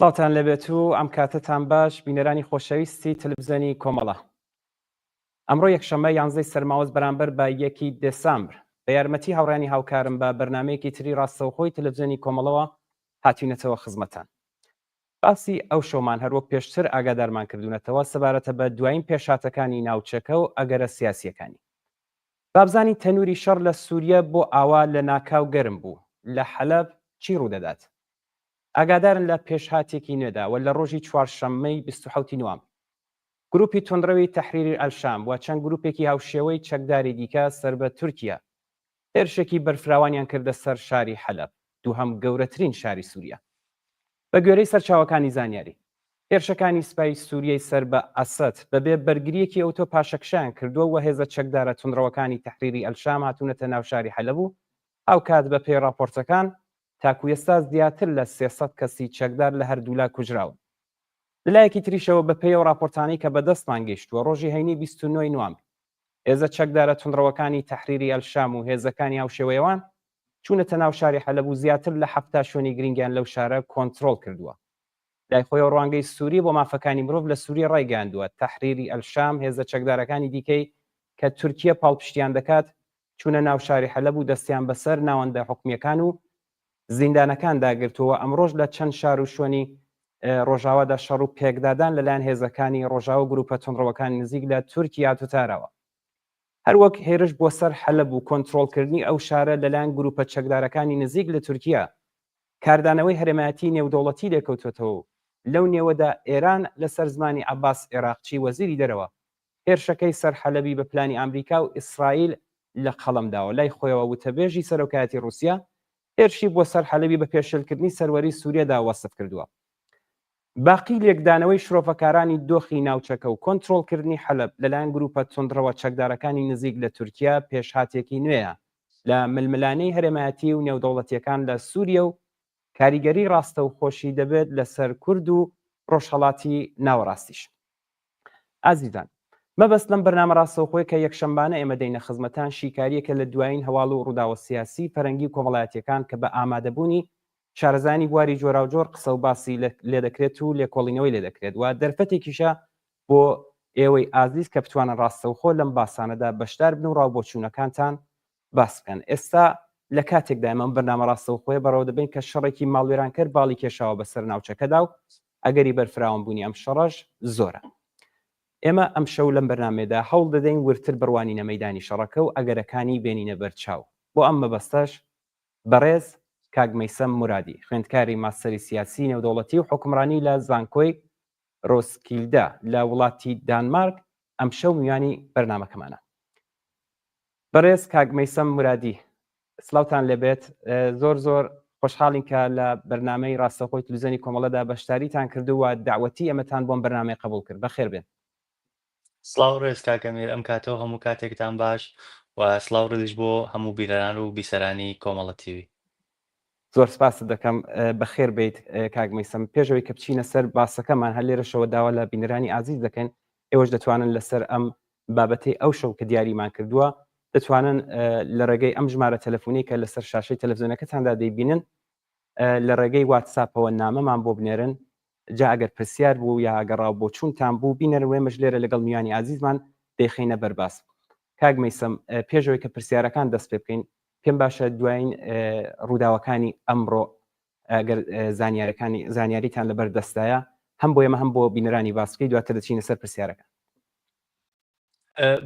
سڵاتان لەبێت و ئەم کاتتان باش بینەرانی خۆشەویستی تەلەڤیزیۆنی کۆمەڵە. ئەمڕۆ یەکشەممە 11 سەرماوەست بەرامبەر بە 1 دێسامبر بە یارمەتی هاوڕانی هاوکارم بە بەرنمەیەکی تری ڕاستەوخۆی تەلەڤیزیۆنی کۆمەڵەوە هاتوینەتەوە خزمەتان. باسی ئەو شۆمان هەروەک پێشتر ئاگادارمان کردوونەتەوە سەبارەتە بە دوایین پێشاتەکانی ناوچەکە و ئەگەرە سیاسیەکانی. بابزانی تەنووری شەڕ لە سووریە بۆ ئاوا لە ناکاو گەرم بوو، لە حەلەب چی ڕوودەدات؟ ئاگادارن لە پێشهاتێکی نوێدا و لە ڕۆژی چوارشەممەی 27 نوام گروپی تۆندڕەوی تەحریری ئەلشام و چەند گروپێکی هاوشێوەی چەکداری دیکە سەر بە تورکیا هێرشێکی بەرفراوانیان کردە سەر شاری حەلەب، دووهەم گەورەترین شاری سووریا. بە گوێرەی سەرچاوەکانی زانیاری هێرشەکانی سوپای سووریای سەر بە ئەسەد بەبێ بەرگریەکی ئۆتۆ پاشەکشیان کردووە و هێزە چەکدارە تۆندڕەوەکانی تەحریری ئەلشام هاتوونەتە ناو شاری حەلەب و ئەو کات بە پێی راپۆرتەکان تاکو ئێستا زیاتر لە 300 کەسی چەکدار لە هەردوولا کوژراون. لەلایەکی تریشەوە بە پێی ئەو راپۆرتانەی کە بەدەستمان گەیشتووە ڕۆژی هەینی 29 نوام هێزە چەکدارە تۆندڕەوەکانی تەحریری ئەلشام و هێزەکانی هاوشێوەیەوان چوونەتە ناو شاری حەلەب و زیاتر لە 7 شوێنی گرنگیان لەو شارە کۆنتڕۆڵ کردووە. لای خۆی ڕوانگەی سووری بۆ مافەکانی مرۆڤ لە سووریە ڕایگەاندووە تەحریری ئەلشام هێزە چەکدارەکانی دیکەی کە تورکیە پاڵپشتیان دەکات چوونە ناو شاری حەلەب و دەستیان بەسەر ناوەندە حکومیەکان و زیندانەکان داگرتووە. ئەمڕۆژ لە چەند شار و شوێنی ڕۆژاوادا شەڕ و پێکدادان لەلایەن هێزەکانی ڕۆژاوە گروپە تۆندڕەوەکانی نزیک لە تورکیا توتارەوە. هەروەک هێرش بۆ سەر حەلەب و کۆنتڕۆڵکردنی ئەو شارە لەلایەن گروپە چەکدارەکانی نزیک لە تورکیا کاردانەوەی هەرێمایەتی نێودەوڵەتی لێکەوتوێتەوە. لەو نێوەدا ئێران لەسەر زمانی عەباس عێراقچی وەزیری دەرەوە هێرشەکەی سەر حەلەبی بە پلانی ئەمریکا و ئیسرائیل لە قەڵەمداوە. لای خۆیەوە وتەبێژی سەرۆکایەتی رووسیا هێرشی بۆ سەر حەلەبی بە پێشێلکردنی سەروەری سووریەدا وەسف کردووە. باقی لێکدانەوەی شرۆفەکارانی دۆخی ناوچەکە و کۆنتڕۆڵکردنی حەلەب لەلایەن گروپە تۆندڕەوە چەکدارەکانی نزیک لە تورکیا پێشهاتێکی نوێیە لە ململانەی هەرێمایەتی و نێودەوڵەتیەکان لە سووریە و کاریگەری ڕاستەوخۆشی دەبێت لەسەر کورد و ڕۆژهەڵاتی ناوەڕاستیش. ئازیزان، مەبەست لەم بەرنامە ڕاستەوخۆی کە یەکشەمبانە ئێمە دەینە خزمەتان شیکاریەکە لە دوایین هەواڵ و ڕووداوە سیاسی فەرەنگی و کۆمەڵایەتیەکان کە بە ئامادەبوونی شارەزانی بواری جۆراوجۆر قسە و باسی لێ دەکرێت و لێکۆڵینەوەی لێ دەکرێت و دەرفەتێکیشە بۆ ئێوەی ئازیز کە بتوانن ڕاستەوخۆ لەم باسانەدا بەشدار بن و ڕاوبۆچوونەکانتان باس بکەن. ئێستا لە کاتێکدا ئێمە بەرنامە ڕاستەوخۆیە بەڕەوە دەبین کە شەڕێکی ماڵوێرانکەر باڵی کێشاوە بەسەر ناوچەکەدا و ئەگەری بەرفراون بوونی ئەم شەڕەش زۆرە. ئێمە ئەم شەو لەم بەرنامێدا هەوڵ دەدەین ورتر بڕوانینە مەیدانی شەڕەکە و ئەگەرەکانی بێنینە بەرچاو. بۆ ئەم مەبەستەش بەڕێز کاک مەیسەم مورادی خوێندکاری ماستەری سیاسی نێودەوڵەتی و حکومڕانی لە زانکۆی ڕۆسکیلدا لە وڵاتی دانمارک ئەم شەو میوانی بەرنامەکەمانە. بەڕێز کاک مەیسەم مورادی، سڵاوتان لەبێت. زۆر خۆشحاڵین کە لە بەرنامەی ڕاستەوخۆی تەلەڤیزیۆنی کۆمەڵەدا بەشداریتان کردووە داوەتی ئەمەتان بۆم بەرنامەی قبوڵ کرد. بەخێر بێن. سڵاو ڕێز کاکەمیر، ئەم کاتەوە هەموو کاتێکتان باش و سڵاو ڕێزش بۆ هەموو بیرەران و بیسەرانی کۆمەڵە تیوی. زۆر سپاس دەکەم. بەخێر بیت کاک مەیسەم. پێشەوەی کە بچینە سەر باسەکەمان هەر لێرەشەوە داوا لە بینەرانی ئازیز دەکەن ئێوەش دەتوانن لەسەر ئەم بابەتەی ئەو شەو کە دیاریمان کردووە دەتوانن لە ڕێگەی ئەم ژمارە تەلەفۆنی کە لەسەر شاشەی تەلەڤیزیۆنەکەتاندا دەیبینن لە ڕێگەی واتساپەوە نامەمان بۆ بنێرن. جا ئەگەر پرسیار بوو یا ئەگەڕاو بۆ چوونتان بوو بینەرن وێمەش لێرە لەگەڵ میوانی ئازیزمان دەیخینە بەرباس. کاک مەیسەم، پێشەوەی کە پرسیارەکان دەست پێ بکەین پێم باشە دوایین ڕووداوەکانی ئەمڕۆ ئەگەر زانیاریتان لەبەر دەستایە هەم بۆ ئێمە هەم بۆ بینەرانی باسکەی دواتر دەچینە سەر پرسیارەکە.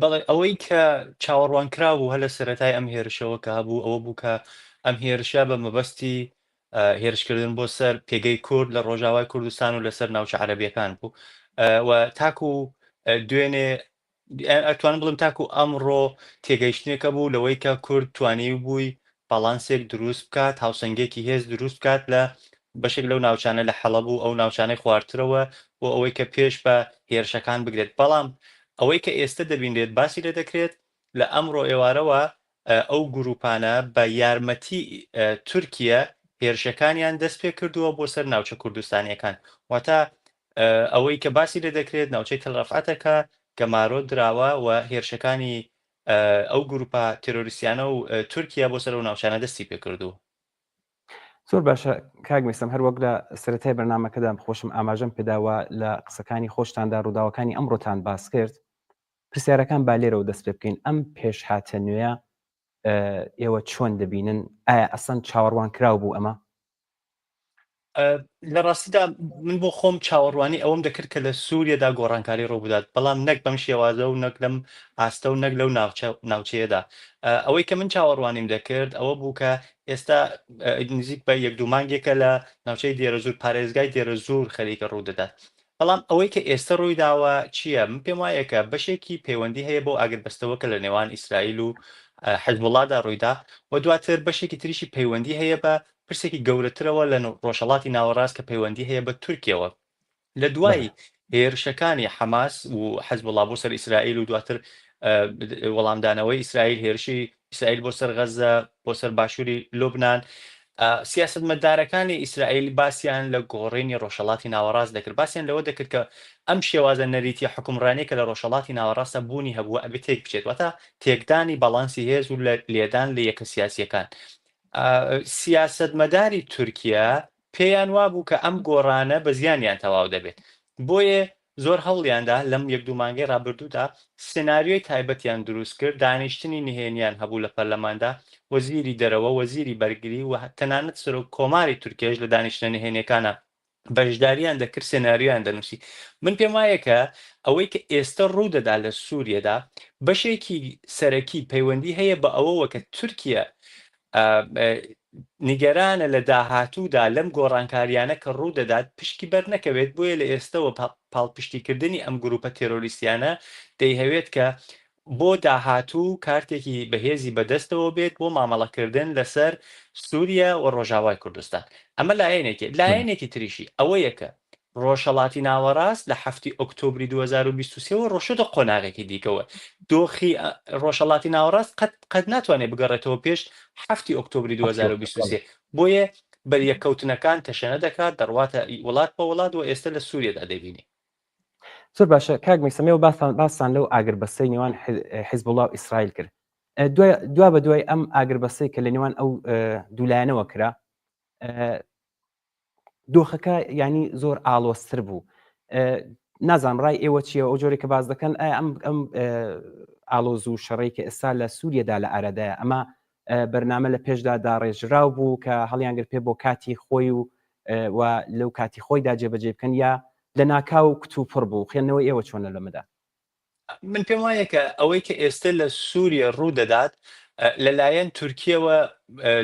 بەڵێ ئەوەی کە چاوەڕوانکرا بوو هە لە سەرەتای ئەم هێرشەوە کە هەبوو ئەوە بوو کە ئەم هێرشە بە مەبەستی هێرشکردن بۆ سەر پێگەی کورد لە ڕۆژاوای کوردستان و لەسەر ناوچە عەرەبیەکان بوو و تاکو دوێنێ ئەتوانم بڵم تاکو ئەمڕۆ تێگەیشتنێکە بوو لەوەی کە کورد توانی بووی باڵانسێک دروست بکات، هاوسەنگێکی هێز دروست بکات لە بەشێک لەو ناوچانە لە حەڵەب و ئەو ناوچانەی خواردترەوە بۆ ئەوەی کە پێش بە هێرشەکان بگرێت. بەڵام ئەوەی کە ئێستا دەبینێت باسی لێ دەکرێت لە ئەمڕۆ ئێوارەوە ئەو گروپانە بە یارمەتی تورکیە هێرشەکانیان دەست پێ کردووە بۆ سەر ناوچە کوردستانیەکان. واتە ئەوەی کە باسی لێ دەکرێت ناوچەی تەلەفاتەکە گەمارۆ دراوە و هێرشەکانی ئەو گروپە تێرۆریستیانە و تورکیا بۆ سەر و ناوچانە دەستی پێ کردووە. زۆر باشە کاک میسم هەر وەک لە سەرەتای بەرنامەکەدا خۆشم ئاماژەم پێداوە لە قسەکانی خۆشتاندا ڕووداوەکانی ئەمڕۆتان باس کرد پرسیارەکان با لێرەوە دەست پێ بکەین ئەم پێشهاتە نوێیە ئێوە چۆن دەبینن ئایا ئەسەن چاوەڕوان کراو بوو ئەمە لە ڕاستیدا من بۆ خۆم چاوەڕوانی ئەوەم دەکرد کە لە سووریەدا گۆڕانکاری ڕوو بدات بەڵام نەک بەم شێوازە و نەک لەم ئاستە و نەک لەو ناوچەیەدا ئەوەی کە من چاوەڕوانیم دەکرد ئەوە بوو کە ئێستا نزیک بە یەک دوو مانگێکە لە ناوچەی دێرەزور پارێزگای دێرەزور خەریکە ڕوو دەدات بەڵام ئەوەی کە ئێستا ڕووی داوە چییە من پێم وایە کە بەشێکی پەیوەندی هەیە بۆ ئاگربەستەوەکە لە نێوان ئیسرائیل و حەزبوڵادا ڕوویدا و دواتر بەشێکی تریشی پەیوەندی هەیە بە پرسێکی گەورەترەوە لە ڕۆژهەڵاتی ناوەڕاست کە پەیوەندی هەیە بە تورکیەوە لە دوای هێرشەکانی حەماس و حەزبوڵا بۆ سەر ئیسرائیل و دواتر وەڵامدانەوەی ئیسرائیل هێرشی ئیسرائیل بۆ سەر غەزە بۆ سەر باشووری لوبنان سیاسەتمەدارەکانی ئیسرائیل باسییان لە گۆڕینی ڕۆژهەڵاتی ناوەڕاست دەکرد باسییان لەوە دەکرد کە ئەم شێوازە نەریتی حکومڕانەیە کە لە ڕۆژهەڵاتی ناوەڕاستە بوونی هەبووە ئەبێ تێک بچێت واتە تێکدانی بەڵانسی هێز و لێدان لە یەکە سیاسیەکان سیاسەتمەداری تورکیا پێیان وابوو کە ئەم گۆڕانە بە زیانیان تەواو دەبێت بۆیە زۆر هەوڵیاندا لەم یەک دوو مانگەی ڕابردوودا سناریۆی تایبەتیان دروست کرد دانیشتنی نهێنیان هەبوو لە پەرلەماندا وەزیری دەرەوە وەزیری بەرگری و تەنانەت سەرۆک کۆماری تورکیش لە دانیشتنە نهێنیەکانە بەشداریان دەکرد سناریۆیان دەنووسی من پێم وایە کە ئەوەی کە ئێستا ڕوو دەدا لە سووریەدا بەشێکی سەرەکی پەیوەندی هەیە بە ئەوەوە کە تورکیا نیگەرانە لە داهاتوودا لەم گۆڕانکاریانە کە ڕوو دەدات پشکی بەر نەکەوێت بۆیە لە ئێستەوە پاڵپشتیکردنی ئەم گروپە تێرۆریستیانە دەیهەوێت کە بۆ داهاتوو کارتێکی بەهێزی بەدەستەوە بێت بۆ مامەڵەکردن لەسەر سووریا و ڕۆژاوای کوردستان ئەمە لایەنێکی تریشی ئەوە یەکە ڕۆژهەڵاتی ناوەڕاست لە 7 ئۆکتۆبری 2023 ڕۆژەدە قۆناغێکی دیکەوە دۆخی ڕۆژهەڵاتی ناوەڕاست قەت ناتوانێت بگەڕێتەوە پێش 7 ئۆکتۆبری 2023 بۆیە بەریەکەوتنەکان تەشەنە دەکات دەڕواتە وڵات بە وڵات و ئێستا لە سووریەدا دەبینی زۆر باشە کاک میسەمێ و باسان لەو ئاگربەستەی نێوان حیزبوڵا و ئیسرائیل کرد دوا بە دوای ئەم ئاگربەستەی کە لە نێوان ئەو دوولایەنەوە کرا دۆخەکە ینی زۆر ئاڵۆستر بوو نازانم ڕای ئێوە چیە ئەو جۆرێک کە باز دەکەن ئەم ئالۆز و شەڕێی کە ئێستا لە سووریەدا لە ئارەدایە ئەمە بەرنامە لە پێشدا داڕێژراو بوو کە هەڵیانگر پێ بۆ کاتی خۆی و لەو کاتی خۆیدا جێبەجێ بکەن یا لە ناکاو کتوپڕ بوو خێنەوەی ئێوە چۆنە لەمەدا من پێم وایە کە ئەوەی کە ئێستا لە سووریە ڕوو دەدات لەلایەن تورکیەوە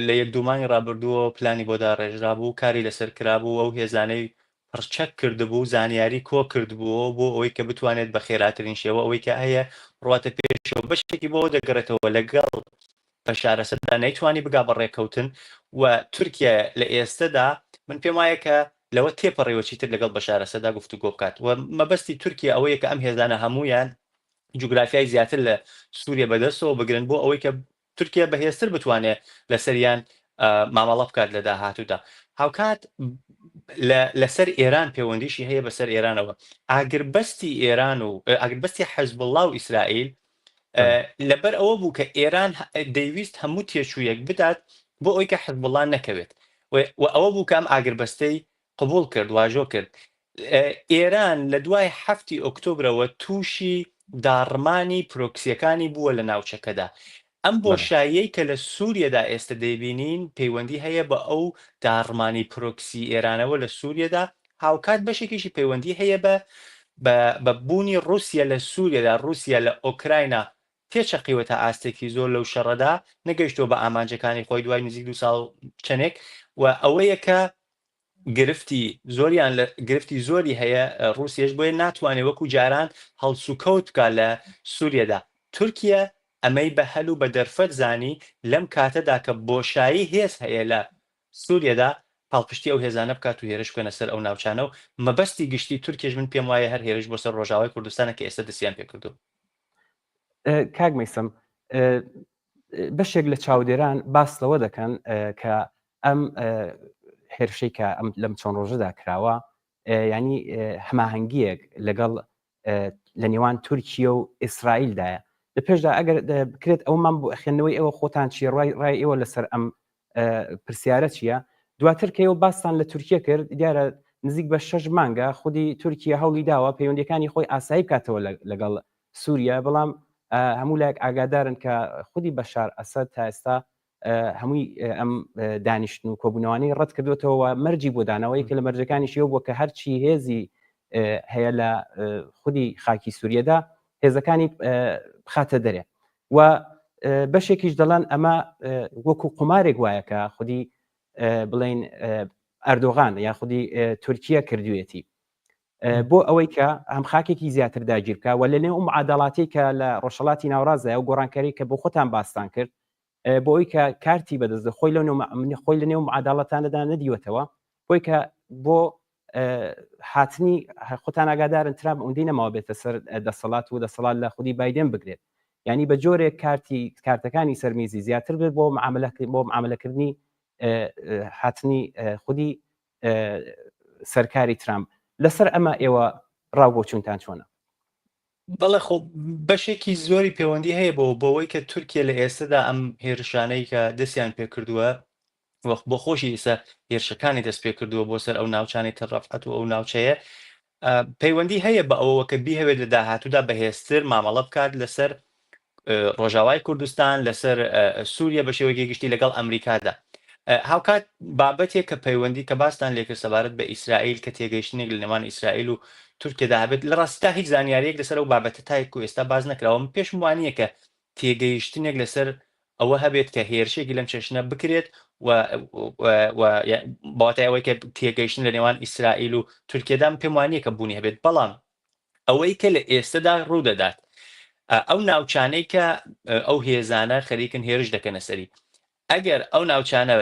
لە یەک دوومانی ڕابردووە پلانی بۆدا ڕێژرا بوو کاری لەسەر کرابوو ئەو هێزانەی پڕچەک کردبوو زانیاری کۆ کردبووە بۆ ئەوەی کە بتوانێت بە خێراترین شێوە ئەوەی کە هەیە ڕاتە پێشەوە بەشێکی بۆ دەگەڕێتەوە لەگەڵ بەشارەسەدا نەیتوانی بگا بە ڕێکەوتن و تورکیا لە ئێستادا من پێم وایە کە لەوە تێپەڕێوە چیتر لەگەڵ بەشارەسەدا گفتوگۆ بکات و مەبەستی تورکیا ئەوەیە کە ئەم هێزانە هەمویان جوگرافیای زیاتر لە سووریا بەدەستەوە بگرن بۆ ئەوەی کە تورکیا بەهێزتر بتوانێت لەسەریان مامەڵە بکات لە داهاتوودا هاوکات لەسەر ئێران پەیوەندیشی هەیە بەسەر ئێرانەوە ئاگربەستی ئێران و ئاگربەستی حەزبوڵا و ئیسرائیل لەبەر ئەوە بوو کە ئێران دەیویست هەموو تێچوویەک بدات بۆ ئەوی کە حەزبوڵا نەکەوێت و ئەوە بوو کە ئەم ئاگربەستەی قبول کرد واژۆ کرد ئێران لە دوای 7 ئۆکتۆبرەوە تووشی داڕمانی پرۆکسیەکانی بووە لە ناوچەکەدا ئەم بۆشاییەی کە لە سووریەدا ئێستا دەیبینین پەیوەندی هەیە بە ئەو داڕمانی پرۆکسی ئێرانەوە لە سووریەدا هاوکات بەشێکیشی پەیوەندی هەیە بە بوونی رووسیا لە سووریەدا رووسیا لە ئۆکراینە تێچەقیوەتە ئاستێکی زۆر لەو شەڕەدا نەگەیشتۆ بە ئامانجەکانی خۆی دوای نزیک 2 ساڵ چەندێک و ئەوەیە کە گرفتی زۆری هەیە رووسیاش بۆیە ناتوانێت وەکو جاران هەڵسوکەوت بکە لە سووریەدا تورکیا ئەمەی بە هەل و بە دەرفەت زانی لەم کاتەدا کە بۆشایی هێز هەیە لە سووریەدا پاڵپشتی ئەو هێزانە بکات و هێرش بکەنە سەر ئەو ناوچانە و مەبەستی گشتی تورکیش من پێم وایە هەر هێرش بۆ سەر ڕۆژاوای کوردستانە کە ئێستا دەستیان پێ کردو کاک مەیسەم بەشێک لە چاودێران باس لەوە دەکەن کە ئەم هێرشەی کە ئەم لەم چۆن ڕۆژەدا کراوە ینی هەماهەنگیەک لەگەڵ لە نێوان تورکیا و ئیسرائیلدایە لە پێشدا ئەگەر بکرێت ئەومان بۆ خوێندنەوەی ئێوە خۆتان چی ڕای ئێوە لەسەر ئەم پرسیارە چییە دواتر کەەوە باستان لە تورکیا کرد دیارە نزیک بە 6 مانگە خودی تورکیا هەوڵی داوە پەیوەندیەکانی خۆی ئاسایی بکاتەوە لەگەڵ سووریا بەڵام هەموو لایەک ئاگادارن کە خودی بەشار ئەسەد تا ئێستا هەمووی ئەم دانیشتن و کۆبوونەوەی ڕەت کردوێتەوە مەرجی بۆ دانەوەی کە لە مەرجەکانیش بووە کە هەرچی هێزی هەیە لە خودی خاکی سووریەدا هێزەکانی بخاتە دەرێ و بەشێکیش دەڵێن ئەمە وەکو قمارێک وایە کە خودی بڵین ئەردۆغان یا خودی تورکیا کردوێتی بۆ ئەوەی کە ئەم خاکێکی زیاتر داگیر بکە و لە نێو معادڵاتی کە لە ڕۆژهەڵاتی ناوڕازایە و گۆڕانکاری کە بۆ خۆتان باستان کرد بۆ ئەوی کە کارتی بەدەست خۆی لە نێو معادڵەتانەدا نەدیوەتەوە بۆی کە بۆ هاتنی خۆتان ئاگادارن ترامپ ئەوەندەی نەماوە بێتە سەر دەسەڵات و دەسەڵات لە خودی بایدن بگرێت یعنی بە جۆرێک کارتەکانی سەرمیزی زیاتر بێت بۆ معاملەکردنی هاتنی خودی سەرکاری ترامپ لەسەر ئەمە ئێوە ڕاو بۆ چونتان چۆنە؟ بەڵێ خۆ بەشێکی زۆری پەیوەندی هەیە بۆەوەی کە تورکیا لە ئێستادا ئەم هێرشانەی کە دەستیان پێ کردووە وەخت بۆ خۆشی ئێستا هێرشەکانی دەست پێ کردووە بۆ سەر ئەو ناوچانی تەڕەفعەت و ئەو ناوچەیە پەیوەندی هەیە بە ئەوەوە کە بیهەوێت لە داهاتوودا بەهێزتر مامەڵە بکات لەسەر ڕۆژاوای کوردستان لەسەر سووریا بە شێوەیەکی گشتی لەگەڵ ئەمریکادا هاوکات بابەتێک کە پەیوەندی کە باستان لێکرد سەبارەت بە ئیسرائیل کە تێگەیشتنێک لە نێوان ئیسرائیل و تورکیادا هەبێت لە ڕاستیدا هیچ زانیاریەک لەسەر ئەو بابەتە تایکو ئێستا باز نەکراوە من پێشم وانییە کە تێگەیشتنێک لەسەر ئەوە هەبێت کە هێرشێکی لەم چێشنە بکرێت بەواتای ئەوەی کە تێگەیشتن لە نێوان ئیسرائیل و تورکیادام پێم وانییە کە بوونی هەبێت بەڵام ئەوەی کە لە ئێستادا ڕوودەدات ئەو ناوچانەی کە ئەو هێزانە خەریکن هێرش دەکەنە سەری ئەگەر ئەو ناوچانە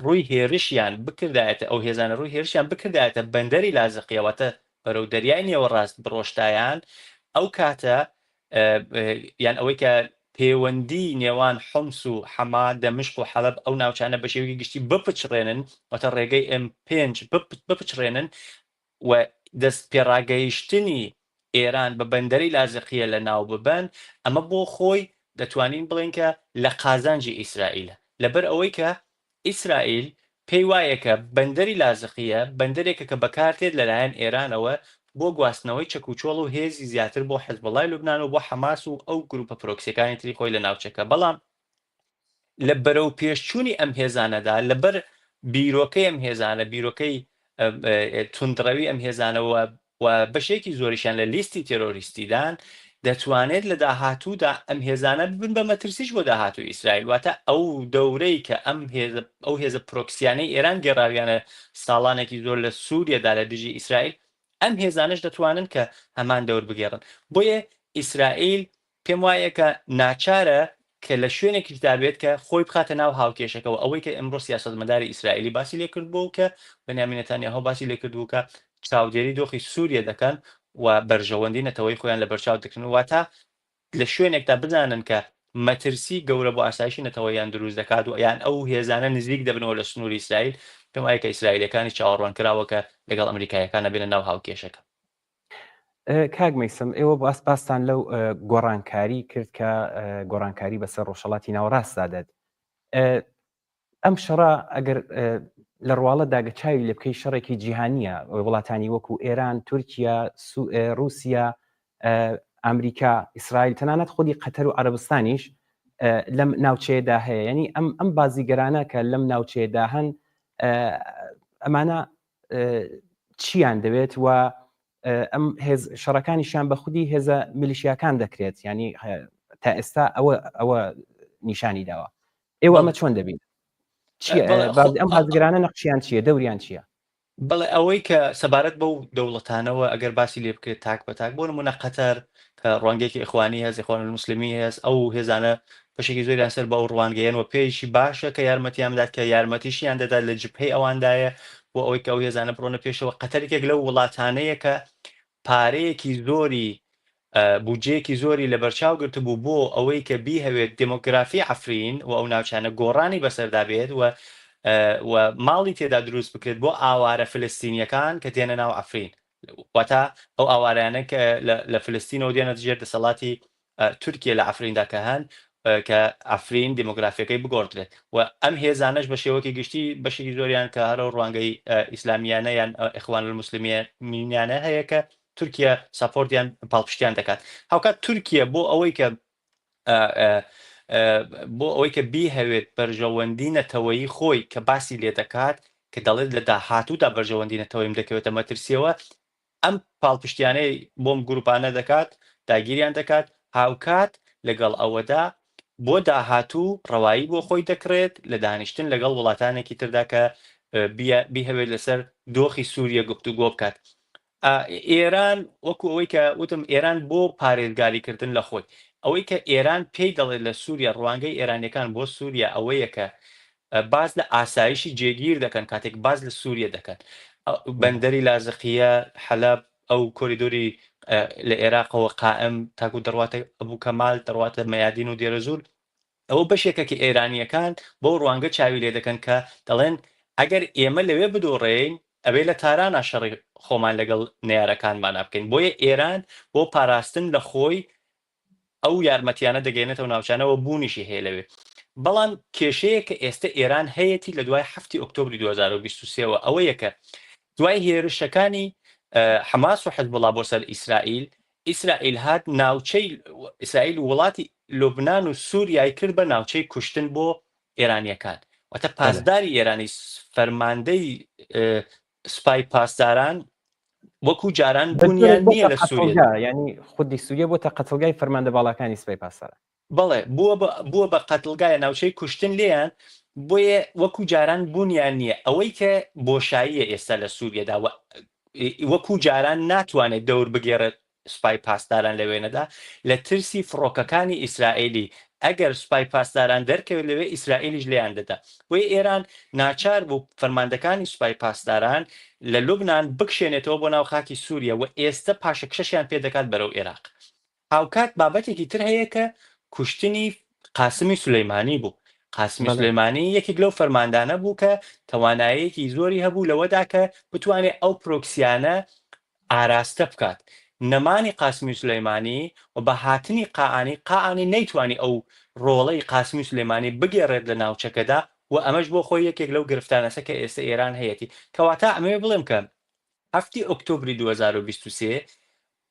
ڕووی هێرشیان بکردایەتە ئەو هێزانە ڕووی هێرشیان بکردایەتە بەندەری لازقیەوەتە بەرەو دەریای نێوە ڕاست بڕۆشتایان ئەو کاتە یان ئەوەی کە پەیوەندی نێوان حومس و حەما دەمشق و حەلەب ئەو ناوچانە بە شێوەیەکی گشتی بپچڕێنن واتە ڕێگەی M5 بپچڕێنن و دەست پێڕاگەیشتنی ئێران بە بەندەری لازقیە لە ناو ببەن ئەمە بۆ خۆی دەتوانین بڵێن کە لە قازانجی ئیسرائیلە لەبەر ئەوەی کە ئیسرائیل پێی وایە کە بەندەری لازقیە بەندەرێکە کە بەکارتێت لەلایەن ئێرانەوە بۆ گواستنەوەی چەکوچۆڵ و هێزی زیاتر بۆ حزبەڵای لوبنان و بۆ حەماس و ئەو گروپە پرۆکسیەکانی تری خۆی لە ناوچەکە بەڵام لە بەرەو پێشچوونی ئەم هێزانەدا لەبەر بیرۆکەی ئەم هێزانە بیرۆکەی توندڕەوی ئەم هێزانەوە و بەشێکی زۆریشان لە لیستی تێرۆریستیدان دەتوانێت لە داهاتوودا ئەم هێزانە ببن بە مەترسیش بۆ داهاتوو ئیسرائیل واتە ئەو دەورەی کە ئەو هێزە پرۆکسیانەی ئێران گێڕاویانە ساڵانێکی زۆر لە سووریەدا لە دژی ئیسرائیل ئەم هێزانش دەتوانن کە هەمان دەور بگێڕن بۆیە ئیسرائیل پێم وایە کە ناچارە کە لە شوێنێکی دابێت کە خۆی بخاتە ناو هاوکێشەکەەوە ئەوەی کە ئەمڕۆ سیاسەتمەداری ئیسرائیلی باسی لێ کردبوو کە بەنیامین نێتانیاهو باسی لێ کردبوو کە چاودێری دۆخی سووریە دەکەن و بەرژەوەندی نەتەوەی خۆیان لە بەرچاو دەکەن واتە لە شوێنێکدا بزانن کە مەترسی گەورە بۆ ئاسایشی نەتەوەیان دروست دەکات و یان ئەو هێزانە نزیک دەبنەوە لە سنووری ئیسرائیل پێم وایە کە ئیسرائیلەکانی چاوەڕوان کراوە کە لەگەڵ ئەمریکایەکانە بێنە ناو هاوکێشەکە کاک مەیسم ئێوە بۆ ئاسپاسان لەو گۆڕانکاری کرد کە گۆڕانکاری بەسەر ڕۆژهەڵاتی ناوەڕاستدا دێت ئەم شەڕە ئەگەر لە ڕواڵە داگەچاوی لێ بکەی شەڕێکی جیهانیە وڵاتانی وەکو ئێران تورکیا رووسیا ئەمریکا ئیسرائیل تەنانەت خودی قەتەر و عەرەبستانیش لەم ناوچەیەدا هەیە ینی ئەم بازیگەرانە کە لەم ناوچەیەدا هەن ئەمانە چیان دەوێت و ئەم شەڕەکانیشیان بە خودی هێزە میلیشیاکان دەکرێت ینی تا ئێستا ئەوە نیشانی داوە ئێوە ئەمە چۆن دەبین ئەم بازگرانە نەخشیان چییە دەوریان چییە بەڵێ ئەوەی کە سەبارەت بەو دەوڵەتانەوە ئەگەر باسی لێ بکرێت تاک بە تاک بۆ نمونە قەتەر کە ڕوانگەیەکی ئیخوانی هەست ئیخوان الموسلیمی هەست ئەو هێزانە بەشێکی زۆریان سەر بە ئەو ڕوانگەیەنەوە پێیشی باشە کە یارمەتیان بدات کە یارمەتیشیان دەدات لە جبهەی ئەوەندایە بۆ ئەوەی کە ئەو هێزانە بڕۆنە پێشەوە قەتەرێکێک لەو وڵاتانەیە کە پارەیەکی زۆری بودجەیەکی زۆری لە بەرچاو گرتبوو بۆ ئەوەی کە بیهەوێت دمۆگرافی عەفرین و ئەو ناوچانە گۆڕانی بەسەردا بێت و ماڵی تێدا دروست بکرێت بۆ ئاوارە فلستینیەکان کە تێنە ناو عەفرین واتە ئەو ئاوارانە کە لە فلستینەوە دێنە ژێر دەسەڵاتی تورکیا لە عەفریندا کە هەن کە ئەفرین دموگرافیەکەی بگۆڕدرێت و ئەم هێزانش بە شێوەکی گشتی بەشێکی زۆریان کە هەرە ڕوانگەی ئیسلامیانە یان ئەخوان الموسلیمینیانە هەیە کە تورکیا ساپۆرتیان پاڵپشتیان دەکات هاوکات تورکیا بۆ ئەوەی کە بۆ ئەوەی کە بیهەوێت بەرژەوەندی نەتەوەیی خۆی کە باسی لێ دەکات کە دەڵێت لە داهاتوودا بەرژەوەندی نەتەوەیم دەکەوێتە مەترسیەوە ئەم پاڵپشتیانەی بۆم گروپانە دەکات داگیریان دەکات هاوکات لەگەڵ ئەوەدا بۆ داهاتوو ڕەوایی بۆ خۆی دەکرێت لە دانیشتن لەگەڵ وڵاتانێکی تردا کە بیهەوێت لەسەر دۆخی سووریە گفتوگۆ بکات ئێران وەکو ئەوەی کە وتم ئێران بۆ پارێزگاریکردن لە خۆی ئەوەی کە ئێران پێی دەڵێت لە سووریا ڕوانگەی ئێرانیەکان بۆ سووریا ئەوەیە کە باز لە ئاسایشی جێگیر دەکەن کاتێک باز لە سووریا دەکەن بەندەری لازقیە حەلەب ئەو کۆریدۆری لە عێراقەوە قائم تاکو دەڕواتە ئەبوو کەمال دەڕواتە مەیادین و دێرەزور ئەوە بەشێکێکی ئێرانیەکان بۆ ڕوانگە چاوی لێ دەکەن کە دەڵێن ئەگەر ئێمە لەوێ بدۆڕێین ئەوێ لە تارانە شەڕی خۆمان لەگەڵ نێارەکانمانە بکەین بۆیە ئێران بۆ پاراستن لە خۆی ئەو یارمەتیانە دەگەێنێتەوە ناوچانەوە بوونیشی هەیە لەوێ بەڵام کێشەیە کە ئێستا ئێران هەیەی لە دوای 7 ئۆکتۆبری 2023ەوە ئەوەیە کە دوای هێرشەکانی حماس و حزبڵا بۆ سەر ئیسرائیل هات ناوچەی ئیسرائیل وڵاتی لوبناان و سووریای کرد بە ناوچەی کوشتن بۆ ئێرانیەکان واتە پاسداری ئێرانی فەرماندەی سوپای پاسداران وەکو جاران بوونیان نییە لە سووریا ینی خودی سووریە بۆ تا قەتڵگای فەرماندە باڵەکانی سوپای پاسداران بەڵێ بووە بە قەتڵگایە ناوچەی کوشتن لێیان بۆیە وەکو جاران بوونیان نییە ئەوەی کە بۆشاییە ئێستا لە سووریەدا وەکو جاران ناتوانێت دەور بگێڕێت سوپای پاسداران لەوێنەدا لە ترسی فڕۆکەکانی ئیسرائیلی ئەگەر سوپای پاسداران دەرکەوێت لەوێ ئیسرائیلیش لێیان دەدا بۆیە ئێران ناچار بوو فەرماندەکانی سوپای پاسداران لە لوبناان بکشێنێتەوە بۆ ناو خاکی سووریا و ئێستا پاشەکشەشیان پێ دەکات بەرەو عێراق هاوکات بابەتێکی تر هەیە کە کوشتنی قاسمی سولەیمانی بوو قاسمی سولەیمانی یەکێک لەو فەرماندانە بوو کە توانایەکی زۆری هەبوو لەوەدا کە بتوانێت ئەو پرۆکسیانە ئاراستە بکات نەمانی قاسمی سولەیمانی و بە هاتنی قاعانی نەیتوانی ئەو ڕۆڵەی قاسمی سولەیمانی بگێڕێت لە ناوچەکەدا و ئەمەش بۆ خۆی یەکێک لەو گرفتانەسە کە ئێستا ئێران هەیەی کەواتە ئەمێ بڵێم کە 7 ئۆکتۆبری 2023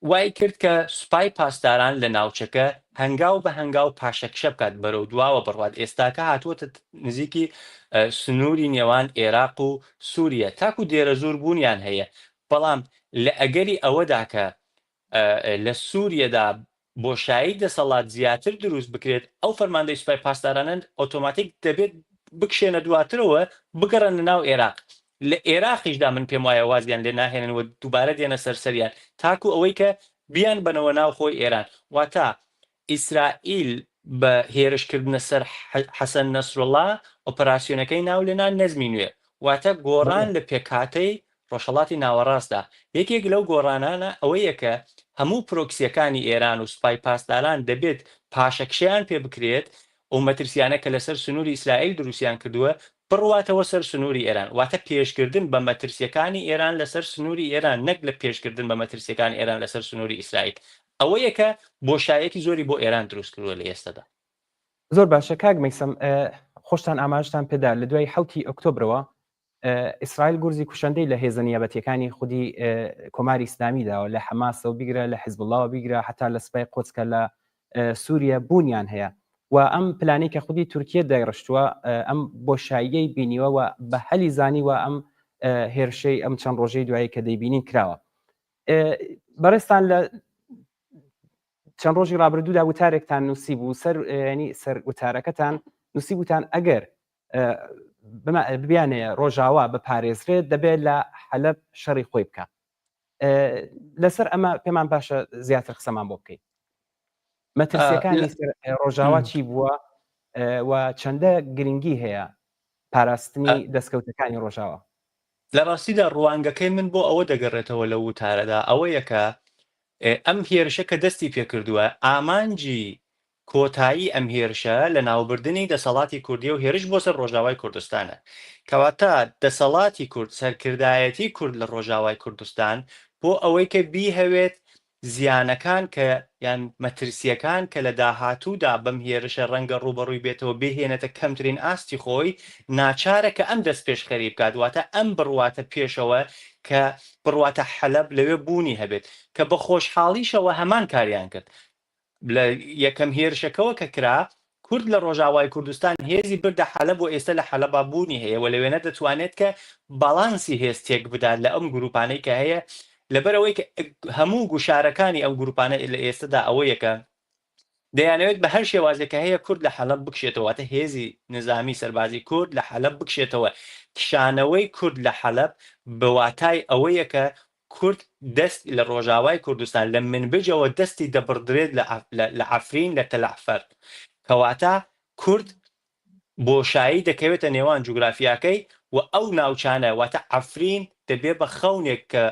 وای کرد کە سوپای پاسداران لە ناوچەکە هەنگاو بە هەنگاو پاشەکشە بکات بەرەو دواوە بڕوات ئێستاکە هاتووەتە نزیکی سنووری نێوان عێراق و سووریا تاکو دێرە زۆر بوونیان هەیە بەڵام لە ئەگەری ئەوەدا کە لە سووریەدا بۆشایی دەسەڵات زیاتر دروست بکرێت ئەو فەرماندەی سوپای پاسدارانن ئۆتۆماتیک دەبێت بکشێنە دواترەوە بگەڕن ناو عێراق لە عێراقیشدا من پێم وایە وازیان لێ ناهێننەوە دووبارە دێنە سەرسەریان تاکو ئەوەی کە بیان بنەوە ناو خۆی ئێران واتە ئیسرائیل بە هێرشکردنە سەر حەسەن نەسرڵڵا ئۆپەراسیۆنەکەی ناو لێنان نەزمی نوێ واتە گۆڕان لە پێکاتەی ڕۆژهەڵاتی ناوەڕاستدا یەکێک لەو گۆڕانانە ئەوەیە کە هەموو پرۆکسیەکانی ئێران و سوپای پاسداران دەبێت پاشەکشیان پێ بکرێت ئەو مەترسیانە کە لەسەر سنووری ئیسرائیل دروستیان کردووە بڕواتەوە سەر سنووری ئێران واتە پێشکردن بە مەترسیەکانی ئێران لەسەر سنووری ئێران نەک لە پێشکردن بە مەترسیەکان ئێران لەسەر سنووری ئیسرائیل ئەوەیە کە بۆشایەکی زۆری بۆ ئێران دروست کردووە لە ئێستادا زۆر باشە کاک مەیسەم خۆشتان ئاماژتان پێدا لە دوای 7 ئۆکتۆبرەوە ئیسرائیل گورزی کوشندەی لە هێزە نیابەتیەکانی خودی کۆماری ئیسلامیداوە لە حەماسەوە بیگرە لە حیزبڵڵاوە بیگرە حتا لە سوپای قۆچکە لە سووریا بوونیان هەیە و ئەم پلانەی کە خودی تورکیە دایڕشتووە ئەم بۆشاییەی بینیوە و بە هەلی زانی و ئەم هێرشەی ئەم چەند ڕۆژەی دوایی کە دەیبینین کراوە بەڕێستان لە چەند ڕۆژی ڕابردوودا وتارێکتان نووسی بوو ینی سەر وتارەکەتان نووسی بوتان ئەگەر ببیانەیە ڕۆژاوا بپارێزرێت دەبێت لە حەلەب شەڕی خۆی بکە لەسەر ئەمە پێمان باشە زیاتر قسەمان بۆ بکەیت مەترسیەکانی ڕۆژاوا چی بووە و چەندە گرنگی هەیە پاراستنی دەستکەوتەکانی ڕۆژاوا لە ڕاستیدا ڕوانگەکەی من بۆ ئەوە دەگەڕێتەوە لە وتارەدا ئەوەیەکە ئەم هێرشە کە دەستی پێکردووە ئامانجی کۆتایی ئەم هێرشە لە ناوبردننی دەسەڵاتی کوردی و هێرش بۆ سەر ڕۆژاوای کوردستانە کەواتە دەسەڵاتی کورد سەرکردایەتی کورد لە ڕۆژاوای کوردستان بۆ ئەوەی کە بیهەوێت زیانەکان کە یان مەترسیەکان کە لە داهاتوودا بەم هێرشە ڕەنگە ڕوبەڕووی بێتەوە بێهێنێتە کەمترین ئاستی خۆی ناچارە کە ئەم دەست پێشخەری بکات واتە ئەم بڕواتە پێشەوە کە بڕواتە حەلەب لەوێ بوونی هەبێت کە بە خۆشحاڵیشەوە هەمان کاریان کرد لە یەکەم هێرشەکەەوە کە کرا کورد لە ڕۆژاوای کوردستان هێزی بردە حەلەب و ئێستا لە حەلەبا بوونی هەیە و لەوێنە دەتوانێت کە باڵانسی هێستێک بدات لە ئەم گروپانەی کە هەیە لەبەرەوەی کە هەموو گوشارەکانی ئەم گروپانە لە ئێستادا ئەوەیەکە دەیانەوێت بە هەر شێوازێکە هەیە کورد لە حەلەب بکشێتەوەتە هێزی نظامی سەربازی کورد لە حەلەب بکشێتەوە کشانەوەی کورد لە حەلەب بەواتای ئەوەیەکە کورد دەست لە ڕۆژاوای کوردستان لە منبجەوە دەستی دەبڕدرێت لە عەفرین لە تەلعفەر کەواتە کورد بۆشایی دەکەوێتە نێوان جوگرافیاکەی و ئەو ناوچانە واتە عەفرین دەبێت بە خەونێک کە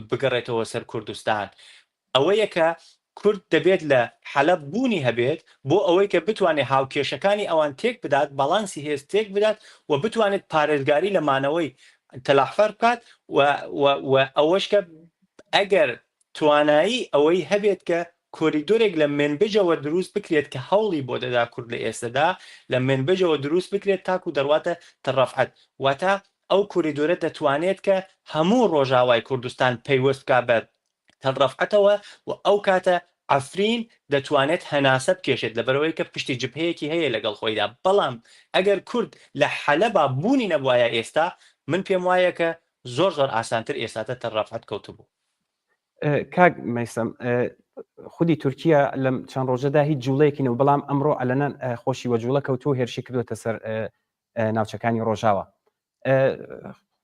بگەڕێتەوە سەر کوردستان ئەوەیە کە کورد دەبێت لە حەلەب بوونی هەبێت بۆ ئەوەی کە بتوانێت هاوکێشەکانی ئەوان تێک بدات باڵانسی هێز تێک بدات و بتوانێت پارێزگاری لە مانەوەی تەلعفەر بکات و ئەوەش کە ئەگەر توانایی ئەوەی هەبێت کە کۆریدۆرێک لە منبجەوە دروست بکرێت کە هەوڵی بۆ دەدا کورد لە ئێستادا لە منبجەوە دروست بکرێت تاکو دەڕواتە تەڕەفعەت واتە ئەو کۆریدۆرە دەتوانێت کە هەموو ڕۆژاوای کوردستان پەیوەست بکات بە تەڕەفعەتەوە و ئەو کاتە عەفرین دەتوانێت هەناسە بکێشێت لەبەرەوەی کە پشتی جبهەیەکی هەیە لەگەڵ خۆیدا بەڵام ئەگەر کورد لە حەلەبا بوونی نەبوایە ئێستا من پێم وایە کە زۆر ئاسانتر ئێستاتە تەڕەفعەت کەوتبوو. کاک مەیسەم خودی تورکیا لەم چەند ڕۆژەدا هیچ جوڵەیەکی نەوە بەڵام ئەمڕۆ ئەلەنەن خۆشی وە جوڵە کەوتو هێرشی کردوێتە سەر ناوچەکانی ڕۆژاوە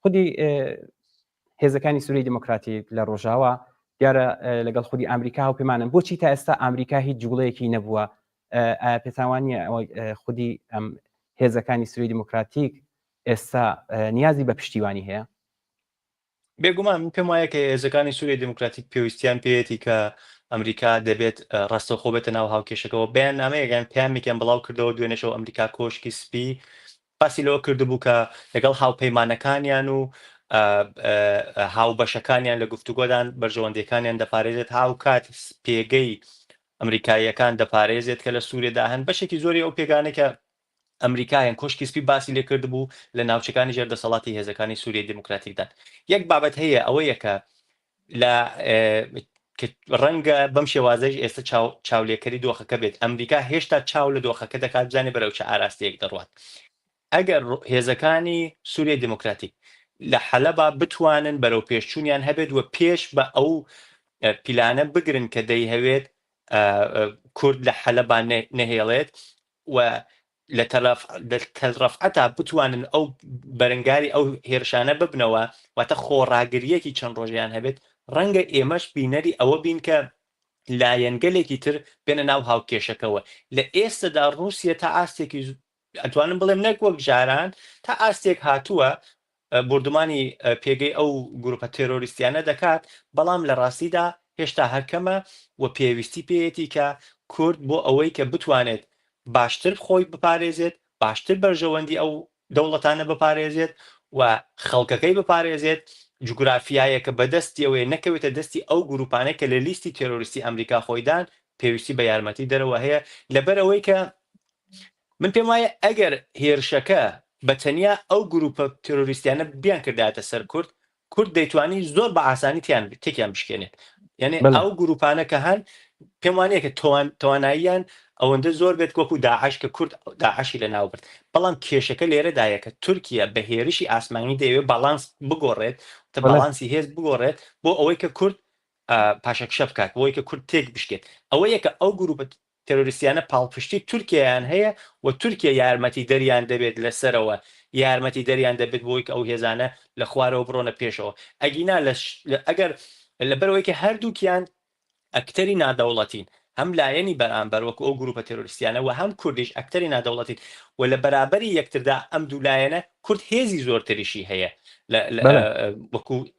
خودی هێزەکانی سووری دموکراتیک لە ڕۆژاوە دیارە لەگەڵ خودی ئەمریکا و پێمانن بۆچی تا ئێستا ئەمریکا هیچ جوڵەیەکی نەبووە پێتاوانیە خودی ئەم هێزەکانی سووری دموکراتیک ئێستا نیازی بە پشتیوانی هەیە بێگومان من پێم وایە کە هێزەکانی سووری دموکراتیک پێویستیان پێێتی کە ئەمریکا دەبێت ڕاستەوخۆ بێتە ناو هاوکێشەکەەوە بەیان نامەیەگەن پێیانێکیان بڵاو کردەوە دوێنێشەوە ئەمریکا کۆشکی سپی باسی لەوە کردبوو کە لەگەڵ هاوپەیمانەکانیان و هاوبەشەکانیان لە گفتوگۆدان بەرژەوەندەکانیان دەپارێزێت هاو کات پێگەی ئەمریکاییەکان دەپارێزێت کە لە سوورێدا هەن بەشێکی زۆری ئەو پێگانێکە ئەمریکایان کۆشکی سپی باسی لێ کرد بوو لە ناوچەکانی ژێردەسەڵاتی هێزەکانی سووریای دموکراتیکدان یەک بابەت هەیە ئەوەیەکە لە ڕەنگە بەم شێوازەی ئێستا چاولێکەری دۆخەکە بێت ئەمریکا هێشتا چاو لە دۆخەکە دەکات بزانێ بەرەو چه ئاراستەیەک دەڕوات ئەگەر هێزەکانی سووریای دموکراتیک لە حەلەبا بتوانن بەرەو پێشچوونیان هەبێت و پێش بە ئەو پیلانە بگرن کە دەیهەوێت کورد لە حەلەبا نەهێڵێت و لە تەرەفعەتا بتوانن ئەو بەرەنگاری ئەو هێرشانە ببنەوە واتە خۆڕاگریەکی چەند ڕۆژیان هەبێت ڕەنگە ئێمەش بینەری ئەوە بین کە لایەنگەلێکی تر بێنە ناو هاوکێشەکەەوە لە ئێستادا رووسیا تا ئاستێکی ئەتوانم بڵێم نەک وەک جاران تا ئاستێک هاتووە بردمانی پێگەی ئەو گروپە تێرۆریستیانە دەکات بەڵام لە ڕاستیدا هێشتا هەرکەمە و پێویستی پێیەتی کە کورد بۆ ئەوەی کە بتوانێت باشتر خۆی بپارێزێت باشتر بەرژەوەندی ئەو دەوڵەتانە بپارێزێت و خەڵکەکەی بپارێزێت جوگرافیایەکە بەدەستیەوەی نەکەوێتە دەستی ئەو گروپانەی کە لە لیستی تێرۆریستی ئەمریکا خۆیدان پێویستی بە یارمەتی دەرەوە هەیە لەبەرەوەی کە من پێم وایە ئەگەر هێرشەکە بەتەنیا ئەو گروپە تێرۆریستیانە بیان کردایەتە سەر کورد دەیتوانی زۆر بە ئاسانی تێکیان بشکێنێت یعنی ئەو گروپانە کە هەن پێم وانەیە کە تواناییان ئەوەندە زۆر بێت وەکو داعش کە کورد داعشی لە ناو برد بەڵام کێشەکە لێرەدایە کە تورکیا بە هێرشی ئاسمانی دەیەوێت باڵانس بگۆڕێت تا باڵانسی هێز بگۆڕێت بۆ ئەوەی کە کورد پاشەکشە بکات بۆی کە کورد تێک بشکێت ئەوەیە کە ئەو گروپە تێرۆریستیانە پاڵپشتی تورکیایان هەیە و تورکیا یارمەتی دەریان دەبێت لەسەرەوە یارمەتی دەریان دەبێت بۆی کە ئەو هێزانە لە خوارەوە بڕۆنە پێشەوە ئەگینا ئەگەر لەبەرەوەی کە هەردووکیان ئەکتەری نادەوڵەتین هەم لایەنی بەرامبەر وەکو ئەو گروپە تێرۆریستیانە و هەم کوردیش ئەکتەری نادەوڵەتین و لە بەرابەری یەکتردا ئەم دوو لایەنە کورد هێزی زۆرتریشی هەیە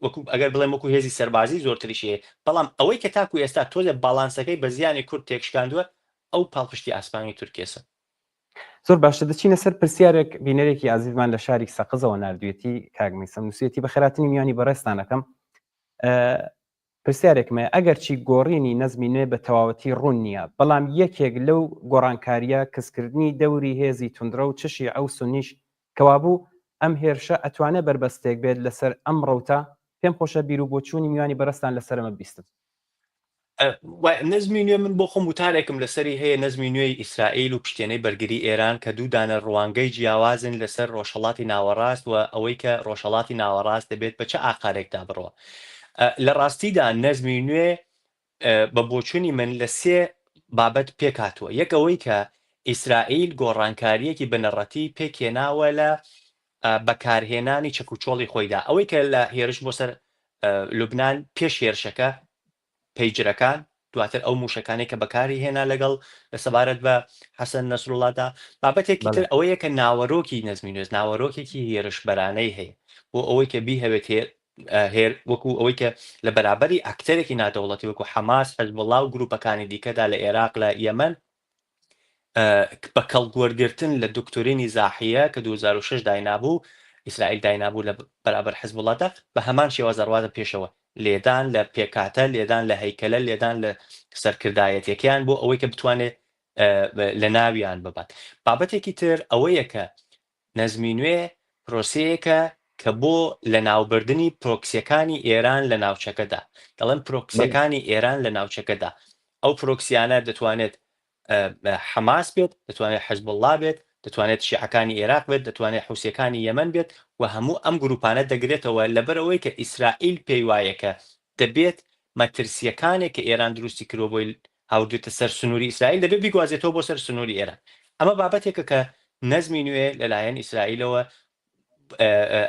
وەکو ئەگەر بڵێم وەکو هێزی سەربازی زۆرتریشی هەیە بەڵام ئەوەی کە تاکو ئێستا تۆزە باڵانسەکەی بە زیانی کورد تێکشکاندووە ئەو پاڵپشتی ئاسمانی تورکێسە زۆر باشە دەچینە سەر پرسیارێک بینەرێکی عزیزمان لە شاری سەقزەوە نردوێتی کاک مەیسەم نووسێتی بە خێراتنی میانی بەڕێستانەکەم پرسیارێکمە ئەگەر چی گۆڕینی نەزمی نوێ بە تەواوەتی ڕوون نییە بەڵام یەکێک لەو گۆڕانکاریە کەسکردنی دەوری هێزی توندرە و چشی ئەو سونیش کەوابوو ئەم هێرشە ئەتوانێت بربەستێک بێت لەسەر ئەم ڕەوتە پێم خۆشە بیر و بۆچوونی میوانی بەرەستان لەسەرمە بیستم نەزمی نوێ من بۆ خۆم وتارێکم لەسەری هەیە نەزمی نوێی ئیسرائیل و پشتێنەی بەرگری ئێران کە دوو دانە ڕوانگەی جیاوازن لەسەر ڕۆژهەڵاتی ناوەڕاست و ئەوەی کە ڕۆژهەڵاتی ناوەڕاست دەبێت بە چه ئاقارێکدا بڕۆ لە ڕاستیدا نەزمی نوێ بە بۆچوونی من لە سێ بابەت پێکاتوە یەکەوەی کە ئیسرائیل گۆڕانکاریەکی بنەڕەتی پێکێناوە لە بەکارهێنانی چەکوچۆڵی خۆیدا ئەوەی کە لە هێرش بۆ سەر لوبناان پێش هێرشەکە پەیجرەکان دواتر ئەو موشەکانی کە بەکاری هێنا لەگەڵ لە سەبارەت بە حەسەن نەسروڵڵادا بابەتێکی تر ئەوەیە کە ناوەڕۆکی نەزمی نوێز ناوەڕۆکێکی هێرشبەرانەی هەیە بۆ ئەوەی کە بیهەوێت هێر وەکو ئەوەی کە لە بەرابەری ئەکتەرێکی نادەوڵەتی وەکو حەماس حەزبوڵڵا و گروپەکانی دیکەدا لە عێراق لە یەمەن بە کەڵگوەرگرتن لە دکتۆرینی زاحیە کە 2006 داینابوو ئیسرائیل داینابوو لە بەرابەر حەزبوڵڵادا بە هەمان شێوەزەڕواتە پێشەوە لێدان لە پێکاتە لێدان لە هەیکەلە لێدان لە سەرکردایەتەکەیان بۆ ئەوەی کە بتوانێت لە ناویان ببات بابەتێکی تر ئەوەیە کە نەزمی نوێ پرۆسەیەکە کە بۆ لە ناوبردننی پرۆکسیەکانی ئێران لە ناوچەکەدا دەڵێن پرۆکسیەکانی ئێران لە ناوچەکەدا ئەو پرۆکسیانە دەتوانێت حەماس بێت دەتوانێت حەزبوڵڵا بێت دەتوانێت شیعەکانی عێراق بێت دەتوانێت حوسیەکانی یەمەن بێت و هەموو ئەم گروپانە دەگرێتەوە لەبەرەوەی کە ئیسرائیل پێی وایەکە دەبێت مەترسیەکانێک کە ئێران دروستی کردۆ بۆی هاوردێتە سەر سنووری ئیسرائیل دەبێت بیگوازێتەوە بۆ سەر سنووری ئێران ئەمە بابەتێکە کە نەزمی نوێ لەلایەن ئیسرائیلەوە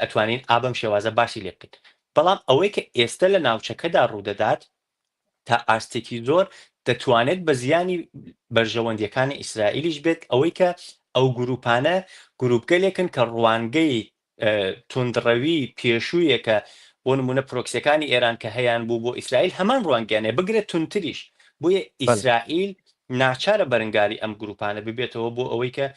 ئەتوانین ئابم شێوازە باسی لێ بکەین بەڵام ئەوەی کە ئێستا لە ناوچەکەدا ڕوودەدات تا ئاستێکی زۆر دەتوانێت بە زیانی بەرژەوەندیەکانی ئیسرائیلیش بێت ئەوەی کە ئەو گروپانە گروپگەلێکن کە ڕوانگەی توندڕەوی پێشوویەکە بۆ نمونە پرۆکسیەکانی ئێران کە هەیەیان بوو بۆ ئیسرائیل هەمان ڕوانگەیانێ بگرێت تونتریش بۆیە ئیسرائیل ناچارە بەرەنگاری ئەم گروپانە ببێتەوە بۆ ئەوەی کە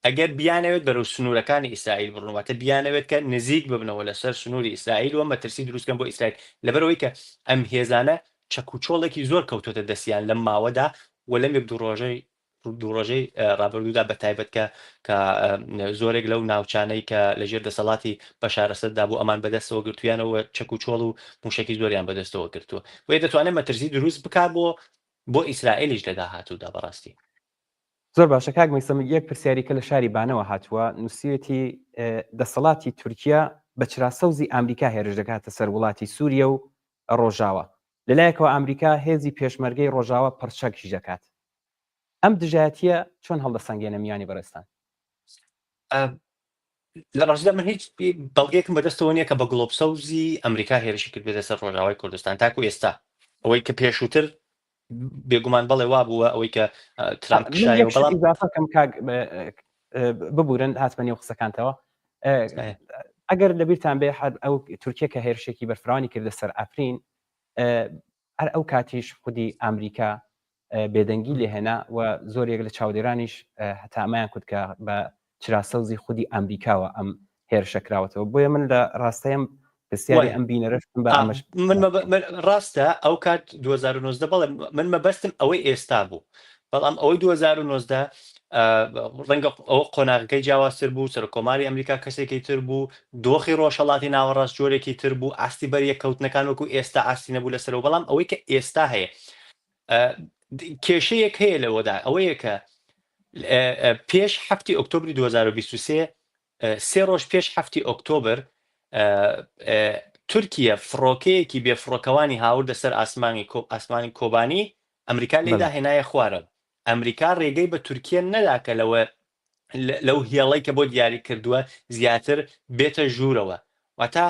ئەگەر بیانەوێت بەرەو سنوورەکانی ئیسرائیل بڕنواتە بیانەوێت کە نزیک ببنەوە لەسەر سنووری ئیسرائیل و مەترسی دروستکەن بۆ ئیسرائیل لەبەرەوەی کە ئەم هێزانە چەکوچۆڵێکی زۆر کەوتۆتە دەستیان لەم ماوەدا و لەم دوو ڕۆژەی ڕابردوودا بە تایبەت کە زۆرێک لەو ناوچانەی کە لەژێر دەسەڵاتی بەشارەسەددا بۆ ئەمان بەدەستەوە گرتویانەوە چەکوچۆڵ و موشکی زۆریان بەدەستەوە گرتووە بۆیە دەتوانێت مەترسی دروست بکات بۆ ئیسرائیلیش لە داهاتوودا بەڕاستی زۆر باشە کاک مەیسەم یەک پرسیاریکە لە شاری بانەوە هاتووە نووسەتی دەسەڵاتی تورکیا بە چراسەوزی ئەمریکا هێرش دەکاتە سەر وڵاتی سووریە و ڕۆژاوە لەلایەکەوە ئەمریکا هێزی پێشمەرگەی ڕۆژاوە پەرچەکیش دەکات ئەم دژایەتیە چۆن هەڵدەسەنگێنە میانی بەڕێستان لە ڕاستیدا من هیچ بەڵگەیەکم بەدەستەوە نییە کە بە گڵۆپسەوزی ئەمریکا هێرشی کرد بێتە سەر ڕۆژاوای کوردستان تاکو ئێستا ئەوەی کە پێشووتر بێگومان بەڵێ وا بووە ئەوەی کە ترامپ کشایەوە بەڵام ئیزافەکەم کاک ببورن هاتمە نێو قسەکانتەوە ئەگەر لەبیرتان بێ ئەو تورکیا کە هێرشێکی بەرفراوانی کردە سەر ئەفرین هەر ئەو کاتیش خودی ئەمریکا بێدەنگی لێهێنا و زۆرێک لە چاودێرانیش هەتا ئەمایان کورد کە بە چراسەوزی خودی ئەمریکاوە ئەم هێرشەکراوەتەوە بۆیە من لە ڕاستەیەم پرسیاری ئەم بینەرەشم بە ئەمەش ڕاستە ئەو کات 2019 بەڵێ من مەبەستم ئەوەی ئێستا بوو بەڵام ئەوەی 2019 ڕەنگە ئەوە قۆناغەکەی جیاوازتر بوو سەر کۆماری ئەمریکا کەسێکی تر بوو دۆخی ڕۆژهەڵاتی ناوەڕاست جۆرێکی تر بوو ئاستی بەریە کەوتنەکان وەکو ئێستا ئاستی نەبوو لەسەرەوە بەڵام ئەوەی کە ئێستا هەیە کێشەیەک هەیە لەوەدا ئەوەیە کە پێش هەفتی ئۆکتۆبری 2023 سێ ڕۆژ پێش هەفتی ئۆکتۆبر تورکیا فڕۆکەیەکی بێفڕۆکەوانی هاوردە سەر ئاسمانی کۆبانی ئەمریکا لێدا هێنایە خوارە ئەمریکا ڕێگەی بە تورکیا نەداکە لەو هێڵەی کە بۆ دیاری کردووە زیاتر بێتە ژوورەوە واتە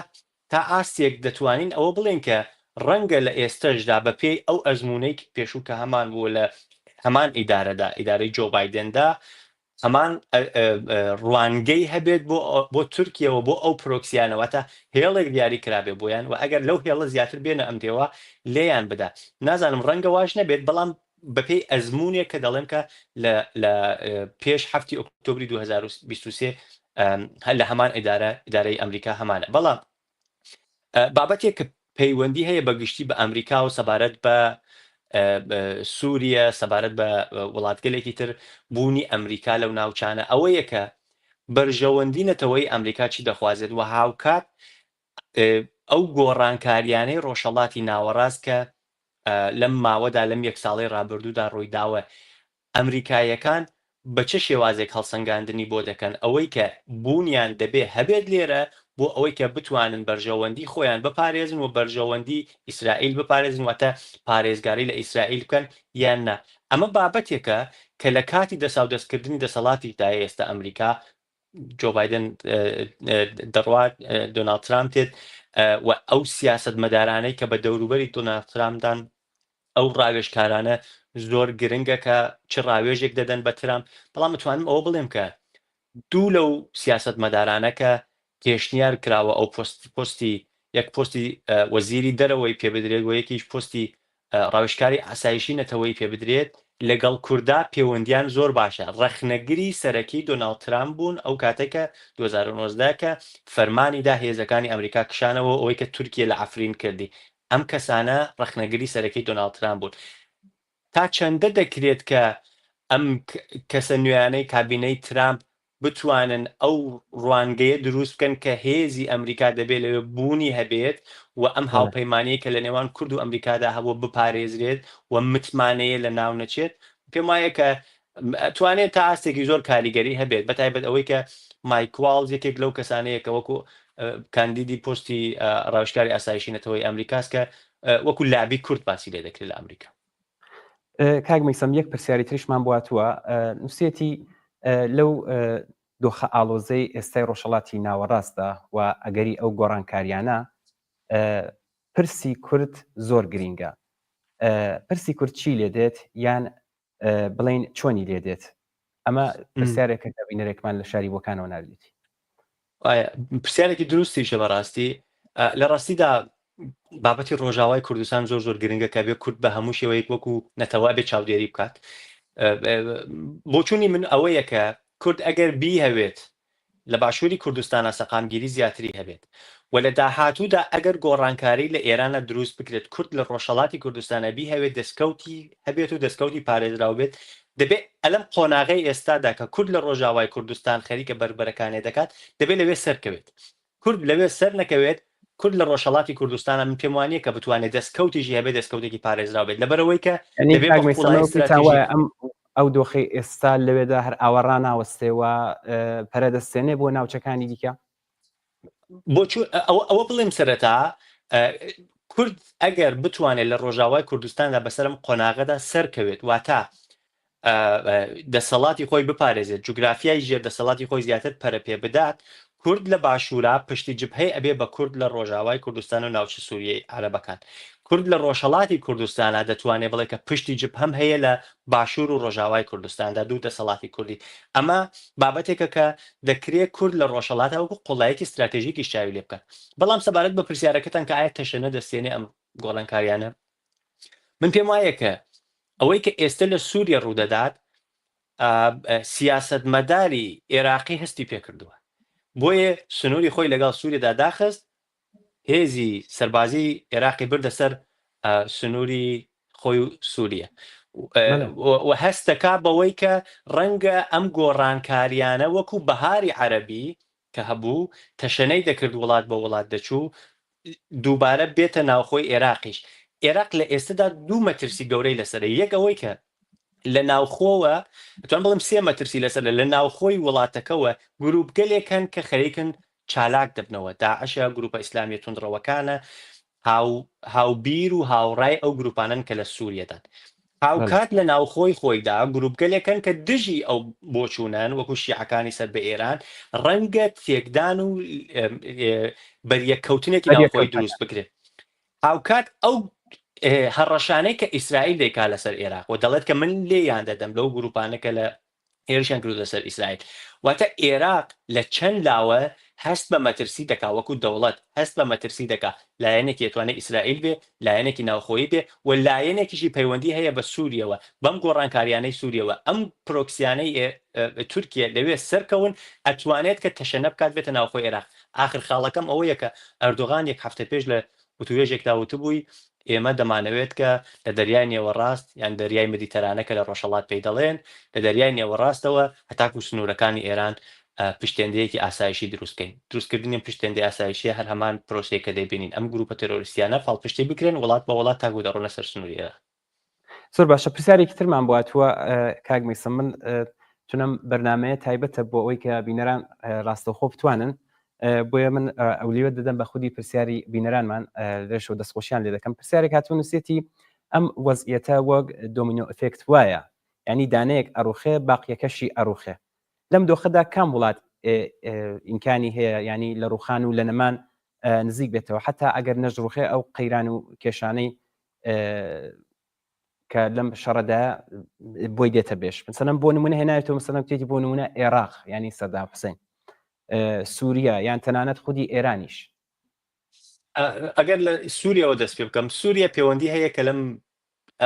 تا ئاستێک دەتوانین ئەوە بڵێن کە ڕەنگە لە ئێستەشدا بە پێی ئەو ئەزمونەی پێشوو کە هەمان بوو لە هەمان ئیدارەدا ئیدارەی جۆ بایدندا هەمان ڕوانگەی هەبێت بۆ تورکیەوە بۆ ئەو پرۆکسیانەوەتە هێڵێک دیاری کرابێ بۆیان و ئەگەر لەو هێڵە زیاتر بێنە ئەم دێوە لێیان بدا نازانم ڕەنگە واش نەبێت بەڵام بەپێی ئەزمونێک کە دەڵێن کە لە پێش هەفتی ئۆکتۆبری 2023 لە هەمان ئیدارەی ئەمریکا هەمانە بەڵام بابەتێک کە پەیوەندی هەیە بەگشتی بە ئەمریکا و سەبارەت بە سووریە سەبارەت بە وڵاتگەلێکی تر بوونی ئەمریکا لەو ناوچانە ئەوەیە کە بەرژەوەندی نەتەوەی ئەمریکا چی دەخوازێت و هاوکات ئەو گۆڕانکاریانەی ڕۆژهەڵاتی ناوەڕاست کە لەم ماوەدا لەم یەک ساڵەی ڕابردوودا ڕوویداوە ئەمریکایەکان بە چه شێوازێک هەڵسەنگاندنی بۆ دەکەن ئەوەی کە بوونیان دەبێ هەبێت لێرە بۆ ئەوەی کە بتوانن بەرژەوەندی خۆیان بپارێزن و بەرژەوەندی ئیسرائیل بپارێزن واتە پارێزگاری لە ئیسرائیل بکەن یان نا ئەمە بابەتێکە کە لە کاتی دەساودەستکردنی دەسەڵاتیدا ئێستا ئەمریکا جۆ بایدن دەڕوات دۆناڵد ترامپ تێت و ئەو سیاست مەدارانەی کە بە دەوروبەری دۆناڵد ترامپدان ئەو ڕاوێژکارانە زۆر گرنگە کە چ ڕاوێژێک دەدەن بە ترامپ بەڵام متوانم ئەوە بڵێم کە دوو لەو سیاست مەدارانەکە پێشنیار کراوە ئەو پۆستی یەک پۆستی وەزیری دەرەوەی پێ بدرێت و یەکیش پۆستی ڕاوێژکاری ئاسایشی نەتەوەی پێ بدرێت لەگەڵ کووردا پەیوەندیان زۆر باشە ڕەخنەگری سەرەکی دۆناڵد ترامپ بوون ئەو کاتێکە 2019 کە فەرمانیدا هێزەکانی ئەمریکا کشانەوە ئەوەی کە تورکیە لە ئەفرین کردی ئەم کەسانە ڕەخنەگری سەرەکی دۆناڵد ترامپ بوون تا چەندە دەکرێت کە ئەم کەسە نوێیانەی کابینەی ترامپ بتوانن ئەو ڕوانگەیە دروست بکەن کە هێزی ئەمریکا دەبێت لەوێ بوونی هەبێت و ئەم هاوپەیمانەیە کە لە نێوان کورد و ئەمریکادا هەبوو بپارێزرێت و متمانەیە لە ناو نەچێت پێم وایە کە توانێت تا ئاستێکی زۆر کاریگەری هەبێت بەتایبەت ئەوەی کە مایکواڵز یەکێک لەو کەسانەیە کە وەکو کاندیدی پۆستی ڕاوشکاری ئاسایشی نەتەوەی ئەمریکاس کە وەکو لابی کورد باسی لێ دەکرێت لە ئەمریکا. کاک مەیسەم یەک پرسیاری تریشمان بواتوە نووسێتی لەو دۆخە ئاڵۆزەی ئێستای ڕۆژهەڵاتی ناوەڕاستە و ئەگەری ئەو گۆڕانکاریانە پرسی کورد زۆر گرینگە پرسی کورد چی لێ دێت یان بڵین چۆنی لێ دێت ئەمە پرسیارێکە کە بینەرێکمان لە شاری بۆکانەوە ناردێتی پرسیارێکی دروستیشە بەڕاستی لە ڕاستیدا بابەتی ڕۆژاوای کوردستان زۆر زۆر گرنگە کە بێ کورد بە هەموو شێوەیەک وەکو نەتەوا بێ چاودێری بکات بۆچوونی من ئەوەیە کە کورد ئەگەر بی هەوێت لە باشووری کوردستانە سەقامگیری زیاتری هەبێت و لە داهاتوودا ئەگەر گۆڕانکاری لە ئێرانە دروست بکرێت کورد لە ڕۆژهەڵاتی کوردستانە بی هەوێت دەستکەوتی هەبێت و دەستکەوتی پارێزراو بێت دەبێت ئەلەم قۆناغی ئێستادا کە کورد لە ڕۆژاوای کوردستان خەریکە بربەرەکانێ دەکات دەبێت لەوێ سەرکەوێت کورد لەوێ سەر نەکەوێت کورد لە ڕۆژهەڵاتی کوردستانە من پێم وانیە کە بتوانێت دەستکەوتیژی هەبێت دەستکەوتێکی پارێزراو بێت لەبەرەوەی کە ئەو دۆخی ئێستا لەوێدا هەر ئاوەڕان ناوەستێەوە پەرەدەستێنێ بۆ ناوچەکانی دیکە ئەوە بڵێم سەرەتا کورد ئەگەر بتوانێت لە ڕۆژاوای کوردستاندا بەسەرم قۆناغەدا سەرکەوێت واتە دەسەڵاتی خۆی بپارێزێت جوگرافیای ژێر دەسەڵاتی خۆی زیاتر پەرە پێ بدات کورد لە باشوورا پشتی جبهەی ئەبێ بە کورد لە ڕۆژاوای کوردستان و ناوچە سووریای عەرەبەکان کورد لە ڕۆژهەڵاتی کوردستانە دەتوانێت بڵێ کە پشتی جبهەم هەیە لە باشوور و ڕۆژاوای کوردستاندا دوو دەسەڵاتی کوردی ئەمە بابەتێکە کە دەکرێت کورد لە ڕۆژهەڵاتە وەکو قوڵایەکی استراتێژیکی شاوی لێ بکەن بەڵام سەبارەت بە پرسیارەکەتان کە ئایا تەشەنە دەستێنێ ئەم گۆڕانکاریانە من پێم وایە کە ئەوەی کە ئێستا لە سووریا ڕوودەدات سیاست مەداری عێراقی هەستی پێکردووە بۆیە سنووری خۆی لەگەڵ سووریادا داخست هێزی سەربازی عێراقی بردە سەر سنووری خۆی و سووریە و هەستەکە بەوەی کە ڕەنگە ئەم گۆڕانکاریانە وەکو بەهاری عەرەبی کە هەبوو تەشەنەی دەکرد وڵات بە وڵات دەچوو دووبارە بێتە ناوخۆی عێراقیش عێراق لە ئێستادا دوو مەترسی گەورەی لەسەر یەک ئەوەی کە لە ناوخۆوە توان بڵم سێ مەترسی لەسەر لە ناوخۆی وڵاتەکەەوە گروپگەلێکن کە خەریکن چالاک دەبنەوە داعشە گروپە ئیسلامی توندڕەوەکانە هاوبیر و هاوڕای ئەو گروپانن کە لە سووریەدان هاوکات لە ناوخۆی خۆیدا گروپگەلێکن کە دژی ئەو بۆچوونەن وەکو شیعەکانی سەر بە ئێران ڕەنگە تێکدان و بەریەککەوتنێکی ناوخۆی دروست بکرێت هاوکات ئەو هەڕەشانەی کە ئیسرائیل دەیکا لەسەر عێراق و دەڵێت کە من لێیان دەدەم لەو گروپانەکە لە هێرشیان کرد لەسەر ئیسرائیل واتە عێراق لە چەند لاوە هەست بە مەترسی دەکا وەکو دەوڵەت هەست بە مەترسی دەکا لایەنێکی ئەتوانێت ئیسرائیل بێ لایەنێکی ناوخۆیی بێ و لایەنێکیشی پەیوەندی هەیە بە سووریەوە بەم گۆڕانکاریانەی سووریەوە ئەم پرۆکسیانەی تورکیا لەوێ سەرکەون ئەتوانێت کە تەشەنە بکات بێتە ناوخۆی عێراق آخر خاڵەکەم ئەوەیە کە ئەردۆغان یەک هەفتە پێش لە وتوێژێکدا وتبووی ئێمە دەمانەوێت کە لە دەریای نێوەڕاست یان دەریای مدیتەرانە کە لە ڕۆژهەڵات پێی دەڵێن لە دەریای نێوەڕاستەوە هەتاکو سنوورەکانی ئێران پشتێندەیەکی ئاسایشی دروستکەین دروستکردنی پشتێندی ئاسایشیە هەر هەمان پرۆسەیە کە دەبینین ئەم گروپە تێرۆریستیانە پاڵپشتی بکرێن وڵات بە وڵات تاکو دەڕۆنە سەر سنووریە. زۆر باشە پرسیارێکی ترمان بواتوە کاک مەیسەم من تونم بەرنمەیە تایبەتە بۆ ئەوەی کە بینەران ڕاستەوخۆ بتوانن بۆیە من ئەولیوە دەدەم بە خودی پرسیاری بینەرانمان لێشەوە دەستخۆشیان لێ دەکەم پرسیارێک هاتوو نووسێتی ئەم وەزعیەتە وەک دۆمینۆ ئفێکت وایە ینی دانەیەک ئەڕوخێ باقیەکەشی ئەڕوخێ لەم دۆخەدا کام وڵات ئیمکانی هەیە ینی لە ڕوخان و لە نەمان نزیک بێتەوە حتا ئەگەر نەژڕوخێ ئەو قەیران و کێشانەی کە لەم شەڕەدا بۆی دێتە بێش مثلەن بۆ نمونە هێنایەتەوە مثلەن کتێکی بۆ نمونە عێراق ینی سەدام حوسێن سووریا یان تەنانەت خودی ئێرانیش ئەگەر لە سووریەوە دەست پێ بکەم سووریا پەیوەندی هەیە کە لەم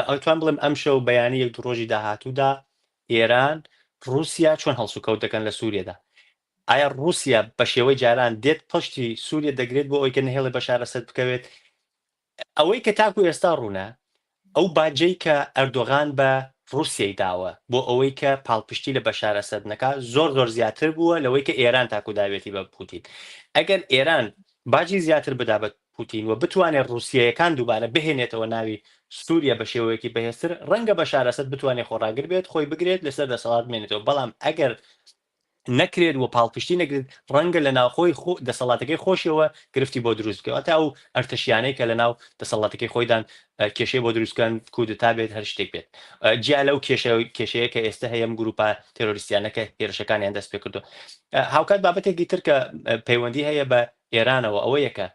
ئەوتوان بڵێم ئەم شەو بەیانی یەک ڕۆژی داهاتوودا ئێران رووسیا چۆن هەڵسوکەوت دەکەن لە سووریەدا ئایا رووسیا بە شێوەی جاران دێت پشتی سووریا دەگرێت بۆ ئەوی کە نهێڵی بەشار ئەسەد بکەوێت ئەوەی کە تاکو ئێستا ڕوونە ئەو باجەی کە ئەردۆغان بە رووسیای داوە بۆ ئەوەی کە پاڵپشتی لە بەشار ئەسەد نەکا زۆر زیاتر بووە لەوەی کە ئێران تاکو داوێتی بە پوتین ئەگەر ئێران باجی زیاتر بدا بە پوتین و بتوانێت رووسیەکان دووبارە بهێنێتەوە ناوی سووریا بە شێوەیەکی بەهێزتر ڕەنگە بەشار ئەسەد بتوانێت خۆڕاگر بێت خۆی بگرێت لەسەر دەسەڵات بمێنێتەوە بەڵام ئەگەر نەکرێت و پاڵپشتی نەگرێت ڕەنگە لە ناوخۆی دەسەڵاتەکەی خۆشیەوە گرفتی بۆ دروستکەوە تا ئەو ئەرتەشیانەی کە لە ناو دەسەڵاتەکەی خۆیدان کێشەی بۆ دروستکەن کودتا بێت هەر شتێک بێت جیا لەو کێشەیە کە ئێستا هەیەم گروپە تێرۆریستیانەکە هێرشەکانیان دەست پێ کردو هاوکات بابەتێکی تر کە پەیوەندی هەیە بە ئێرانەوە ئەوە یەکە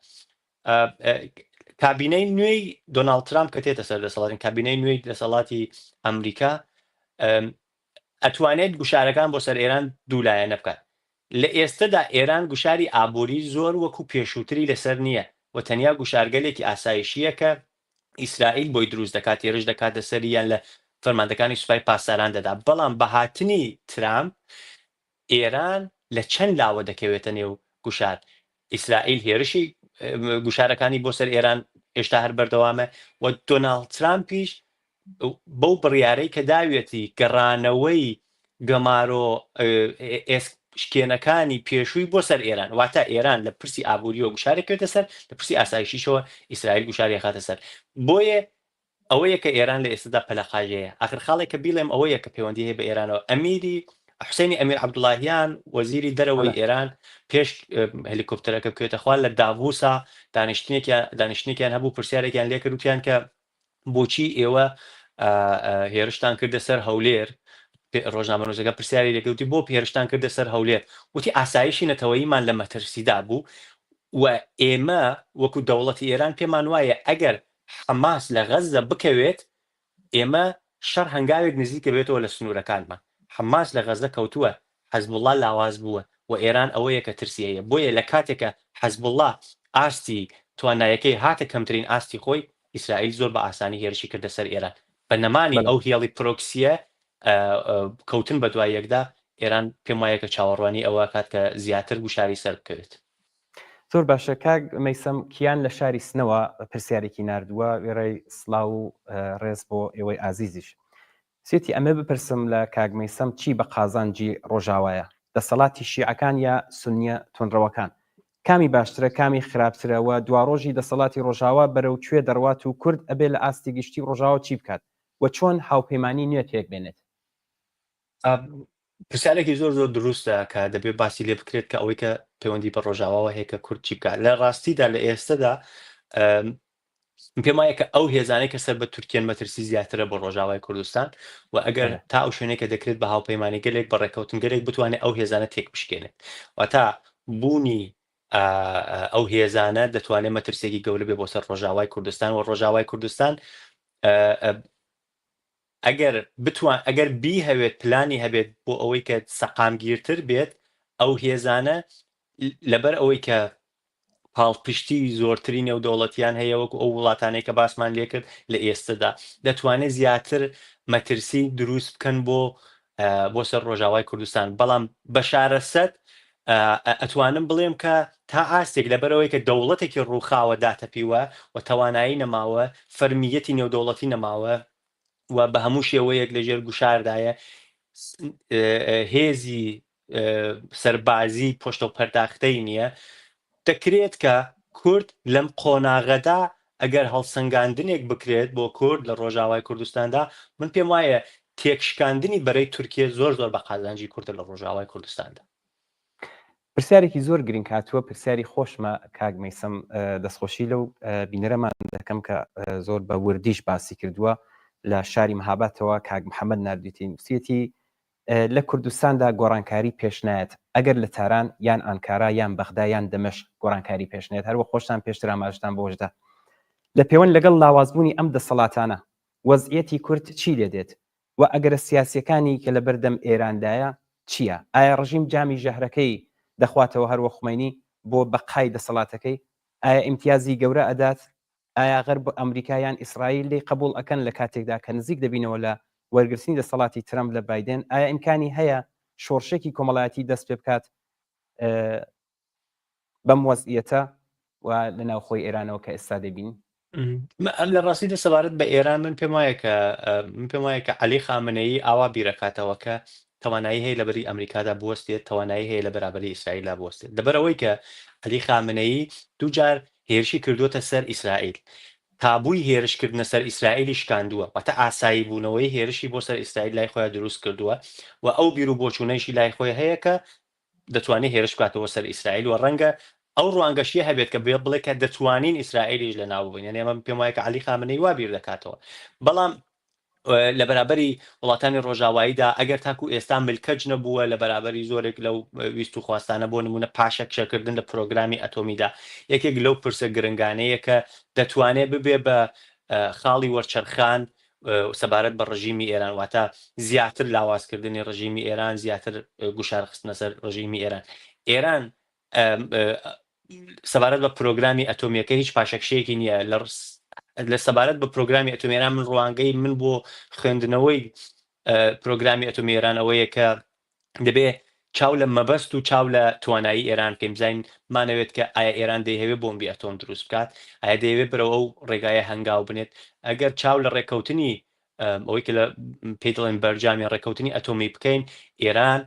کابینەی نوێی دۆناڵد ترامپ کە تێتە سەر دەسەڵاتین کابینەی نوێی دەسەڵاتی ئەمریکا ئەتوانێت گوشارەکان بۆ سەر ئێران دوولایەنە بکات لە ئێستادا ئێران گوشاری ئابووری زۆر وەکو پێشووتری لەسەر نییە و تەنیا گوشارگەلێکی ئاسایشیە کە ئیسرائیل بۆی دروست دەکات ێرش دەکاتە سەریان لە فەرماندەکانی سوپای پاسداران دەدا بەڵام بەهاتنی ترامپ ئێران لە چەند لاوە دەکەوێتە نێو گوشار ئیسرائیل هێرشی گوشارەکانی بۆ سەر ئێران هێشتا هەر بەردەوامە و دۆناڵد ترامپیش بەو بڕیارەی کە داوێتی گەڕانەوەی گەمارۆ شکێنەکانی پێشووی بۆ سەر ئێران واتە ئێران لە پرسی ئابووری و گوشارێکێتە سەر لە پرسی ئاسایشیشەوە ئیسرائیل گوشاری خاتە سەر بۆیە ئەوەیە کە ئێران لە ئێستادا پەلەخاژەیە آخر خاڵێک کە بیڵێم ئەوەیە کە پەیوەندی هەیە بە ئێرانەوە ئەمیری حوسێنی ئەمیر عەبدوڵاهیان وەزیری دەرەوەی ئێران پێش هەلیکۆپتەرەکە بکەوێتە خوار لە داڤوسا دانیشتنێکیان هەبوو پرسیارێکیان لێ کردوتیان کە بۆچی ئێوە هێرشتان کردە سەر هەولێر ڕۆژنامەنووسەکە پرسیاری لێکەوتی بۆ هێرشتان کردە سەر هەولێر وتی ئاسایشی نەتەوەییمان لە مەترسیدا بوو و ئێمە وەکو دەوڵەتی ئێران پێمان وایە ئەگەر حەماس لە غەزە بکەوێت ئێمە شەڕ هەنگاوێک نزیکە بێتەوە لە سنوورەکانمان حەماس لە غەزە کەوتووە حەزبوڵڵا لاواز بووە و ئێران ئەوەیە کە ترسی هەیە بۆیە لە کاتێکە حەزبوڵڵا ئاستی توانایەکەی هاتە کەمترین ئاستی خۆی ئیسرائیل زۆر بە ئاسانی هێرشی کردە سەر ئێران بە نەمانی ئەو هێڵی پرۆکسیە کەوتن بە دوای یەکدا ئێران پێم وایە کە چاوەڕوانی ئەوە کات کە زیاتر گوشاری سەر بکەوێت زۆر باشە کاک مەیسەم کیان لە شاری سنەوە پرسیارێکی نردووە وێڕێی سڵاو و ڕێز بۆ ئێوەی ئازیزیش سێتی ئەمە بپرسم لە کاک مەیسەم چی بە قازانجی ڕۆژاوایە دەسەڵاتی شیعەکان یا سونیە تۆنڕەوەکان کامی باشترە کامی خراپترەوە دواڕۆژی دەسەڵاتی ڕۆژاوا بەرەو کوێ دەڕوات و کورد ئەبێ لە ئاستی گشتی ڕۆژاوە چی بکات و چۆن هاوپەیمانی نوێ تێک بێنێت پرسیارێکی زۆر دروستە کە دەبێت باسی لێ بکرێت کە ئەوەی کە پەیوەندی بە ڕۆژاواوە هەیە کە کورد چی بکات لە ڕاستیدا لە ئێستادا پێم وایە کە ئەو هێزانەی کە سەر بە تورکیان مەترسی زیاترە بۆ ڕۆژاوای کوردستان و ئەگەر تا ئەو شوێنێکە دەکرێت بە هاوپەیمانی گەلێک بە ڕێکەوتن گەلێک بتوانێت ئەو هێزانە تێک بشکێنێت واتە بوونی ئەو هێزانە دەتوانێت مەترسێکی گەورە بێ بۆ سەر ڕۆژاوای کوردستان و ڕۆژاوای کوردستان ئەگەر بی هەوێت پلانی هەبێت بۆ ئەوەی کە سەقامگیرتر بێت ئەو هێزانە لەبەر ئەوەی کە پاڵپشتی زۆرترین نێو دەوڵەتیان هەیە وەکو ئەو وڵاتانەی کە باسمان لێ کرد لە ئێستادا دەتوانێت زیاتر مەترسی دروست بکەن بۆ سەر ڕۆژاوای کوردستان بەڵام بەشار ئەسەد ئەتوانم بڵێم کە تا ئاستێک لەبەرەوەی کە دەوڵەتێکی ڕووخاوە داتەپیوە و توانایی نەماوە فەرمیەتی نێودەوڵەتی نەماوە و بە هەموو شێوەیەک لەژێر گوشاردایە هێزی سەربازی پۆشتە و پەرداختەی نییە دەکرێت کە کورد لەم قۆناغەدا ئەگەر هەڵسەنگاندنێک بکرێت بۆ کورد لە ڕۆژاوای کوردستاندا من پێم وایە تێکشکاندنی بەرەی تورکیە زۆر زۆر بە قازانجی کوردە لە ڕۆژاوای کوردستاندا پرسیارێکی زۆر گرنگ هاتووە پرسیاری خۆشمە کاک مەیسەم دەستخۆشی لەو بینەرەمان دەکەم کە زۆر بە وردیش باسی کردووە لە شاری مەهابەتەوە کاک محەممەد نردویتی نووسەتی لە کوردستاندا گۆڕانکاری پێشنایەت ئەگەر لە تاران یان ئەنکارا یان بەغدا یان دەمەش گۆڕانکاری پێشنێت هەروە خۆشتان پێشتر ئاماژتان بۆشدا لە پەیوەند لەگەڵ لاوازبوونی ئەم دەسەڵاتانە وەزعیەتی کورد چی لێدێت و ئەگەرە سیاسیەکانی کە لە بەردەم ئێراندایە چییە؟ ئایا ڕژیم جامی ژەهرەکەی دەخواتەوە هەروە خومینی بۆ بەقای دەسەڵاتەکەی ئایا ئیمتیازی گەورە ئەدات ئایا غەرب ئەمریکایان ئیسرائیل لی قبول ئەکەن لە کاتێکدا کە نزیک دەبینەوە لە وەرگرتنی دەسەڵاتی ترەمپ لە بایدن ئایا ئیمکانی هەیە شۆڕشێکی کۆمەڵایەتی دەست پێ بکات بەم وەزعیەتە و لە ناوخۆی ئێرانەوە کە ئێستا دەبین لە ڕاستی دەسەبارەت بە ئێران من پێم وایە کە عەلی خامنەیی ئاوا بیرەکاتەوە کە توانایی هەیە لەبەری ئەمریکادا بوەستێت توانایی هەیە لە بەرابەری ئیسرائیللا بوەستێت لەبەرەوەی کە عەلی خامنەیی دووجار هێرشی کردوتە سەر ئیسرائیل تابووی هێرشکردنە سەر ئیسرائیلی شکاندووە واتە ئاسایی بوونەوەی هێرشی بۆ سەر ئیسرائیل لای خۆیان دروست کردووە و ئەو بیر و بۆچوونەیشی لای خۆی هەیە کە دەتوانێت هێرش بکاتەوە سەر ئیسرائیل و ڕەنگە ئەو ڕوانگەشیە هەبێت کە بڵێ کە دەتوانین ئیسرائیلیش لە ناو ببین ئێمە پێم وایە کە عەلی خامنەیی وا بیر دەکاتەوە بەڵام لە بەرابەری وڵاتانی ڕۆژاواییدا ئەگەر تاکو ئێستا ملکەج نەبووە لە بەرابەری زۆرێک لەو ویست و خواستانە بۆ نمونە پاشە کشەکردن لە پرۆگرامی ئەتۆمیدا یەکێک لەو پرسە گرنگانەیە کە دەتوانێت ببێ بە خاڵی وەرچەرخان سەبارەت بە ڕژیمی ئێران واتە زیاتر لاوازکردنی ڕژیمی ئێران زیاتر گوشارخستنە سەر ڕژیمی ئێران سەبارەت بە پرۆگرامی ئەتۆمیەکە هیچ پاشەکشەیەکی نییە لە سەبارەت بە پرۆگرامی ئەتۆمیێران من ڕوانگەی من بۆ خوێندنەوەی پرۆگرامی ئەتۆمیێرانەوەیە کە دەبێ چاو لە مەبەست و چاو لە توانایی ئێران کەیم زین مانەوێت کە ئایا ئێران دەیەوێت بۆمبی ئەتۆم دروست بکات ئایا دەیەوێت بەرەوە ئەو ڕێگایە هەنگاو بنێت ئەگەر چاو لە ڕێکەوتنی ئەوەی کە لە پێی دەڵێن بەرجامی ڕێکەوتنی ئەتۆمی بکەین ئێران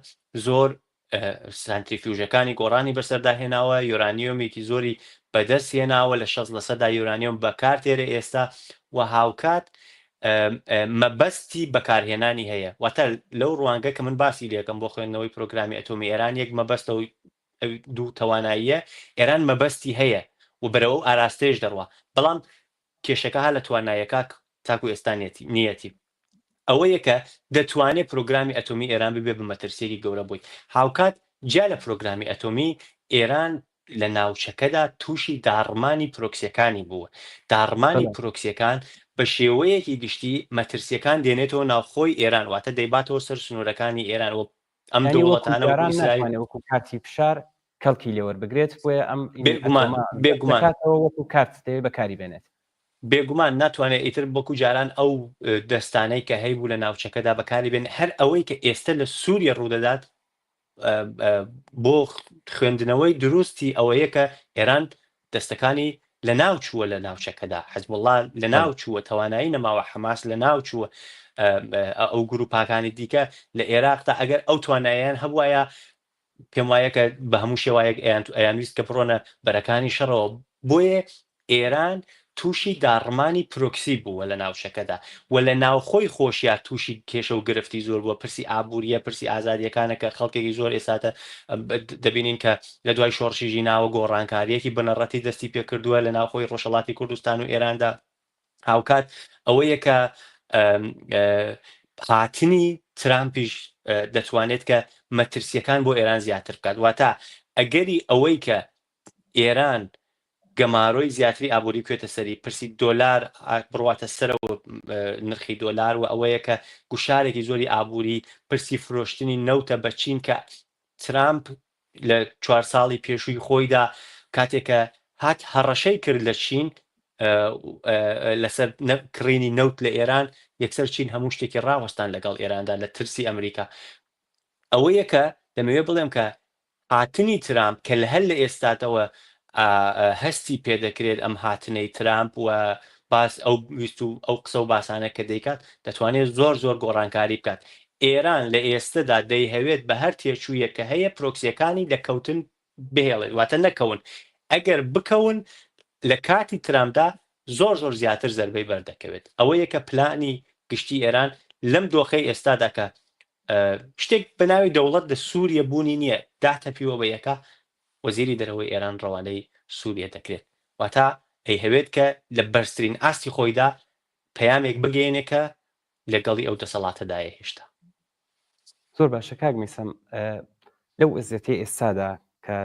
زۆر سانتریفیوژەکانی گۆڕانی بەسەردا هێناوە یۆرانیۆمێکی زۆری بەدەست هێناوە لە 60% یۆرانیۆم بەکار تێرە ئێستا و هاوکات مەبەستی بەکارهێنانی هەیە واتە لەو ڕوانگە کە من باسی لەکەم بۆ خوێندنەوەی پرۆگرامی ئەتۆمی ئێران یەک مەبەستە و دوو تواناییە ئێران مەبەستی هەیە و بەرەوە ئاراستەیەش دەڕوە بەڵام کێشەکە ها لە توانایەکە تاکو ئێستا نیەتی ئەوە یەکە دەتوانێت پرۆگرامی ئەتۆمی ئێران ببێ بە مەترسیێکی گەورە بووی هاوکات جا لە پرۆگرامی ئەتۆمی ئێران لە ناوچەکەدا تووشی داڕمانی پرۆکسیەکانی بووە داڕمانی پرۆکسیەکان بە شێوەیەکی گشتی مەترسیەکان دێنێتەوە ناوخۆی ئێران واتە دەیباتەوە سەر سنوورەکانی ئێران و ئەم دەوڵەتانە وەکو کاتی فشار کەڵکی لێوەربگرێت بۆیە ئەم بێگومانەوە وەکو کارت دەوێت بەکاری بێنێت بێگومان ناتوانێت ئیتر بۆکو جاران ئەو دەستانەی کە هەیبوو لە ناوچەکەدا بەکاری بێن هەر ئەوەی کە ئێستا لە سووریا ڕوودەدات بۆ خوێندنەوەی دروستی ئەوەیە کە ئێران دەستەکانی لە ناوچووە لە ناوچەکەدا حەزب الله لە ناوچووە توانایی نەماوە حەماس لە ناوچووە ئەو گروپاکانی دیکە لە عێراقدا ئەگەر ئەو تواناییان هەبوایە پێم وایە کە بە هەموو شێوایەک ئەیانویست کە بڕۆنە بەرەکانی شەڕەوە بۆیە ئێران تووشی داڕمانی پرۆکسی بووە لە ناوچەکەدا و لە ناوخۆی خۆشیار تووشی کێشە و گرفتی زۆر بووە پرسی ئابوووریە پرسی ئازادیەکانە کە خەڵکێکی زۆر ئێستاتە دەبینین کە لە دوای شۆڕشی ژیناوە گۆڕانکاریەکی بنەڕەتی دەستی پێکردووە لە ناوخۆی ڕۆژهەڵاتی کوردستان و ئێراندا هاوکات ئەوەیە کە هاتنی ترامپیش دەتوانێت کە مەترسیەکان بۆ ئێران زیاتر بکات واتە ئەگەری ئەوەی کە ئێران گەماڕۆی زیاتری ئابووری کوێتە سەری پرسی دۆلار بڕواتە سەرەوە نرخی دۆلار و ئەوەیە کە گوشارێکی زۆری ئابووری پرسی فرۆشتنی نەوتە بە چین کە ترامپ لە 4 ساڵی پێشووی خۆیدا کاتێکە هات هەڕەشەی کرد لە چین لەسەر کڕینی نەوت لە ئێران یەکسەر چین هەموو شتێکی ڕاوەستان لەگەڵ ئێراندا لە ترسی ئەمریکا ئەوەیە کە دەمەوێت بڵێم کە هاتنی ترامپ کە لە هەر لە ئێستاتەوە هەستی پێدەکرێت ئەم هاتنەی ترامپ و باس ئەو ویست و ئەو قسە و باسانە کە دەیکات دەتوانێت زۆر گۆڕانکاری بکات. ئێران لە ئێستادا دەیهەوێت بە هەر تێچوویە کە هەیە پرۆکسیەکانی دەکەوتن بهێڵێت واتە نەکەون ئەگەر بکەون لە کاتی ترامدا زۆر زیاتر زەربەی بەردەکەوێت. ئەوە یەکە پلانی گشتی ئێران لەم دۆخەی ئێستاداکە شتێک بەناوی دەوڵەت لە سووریە بوونی نییە داتەپیوە بە یەکە وەزیری دەرەوەی ئێران ڕەوانەی سووریە دەکرێت واتە ئەی هەوێت کە لە بەرزترین ئاستی خۆیدا پەیامێک بگەێنێکە لەگەڵی ئەو دەسەڵاتەدایە هێشتا. زۆر باشە کاک میسەم لەو وەزیەتی ئێستادا کە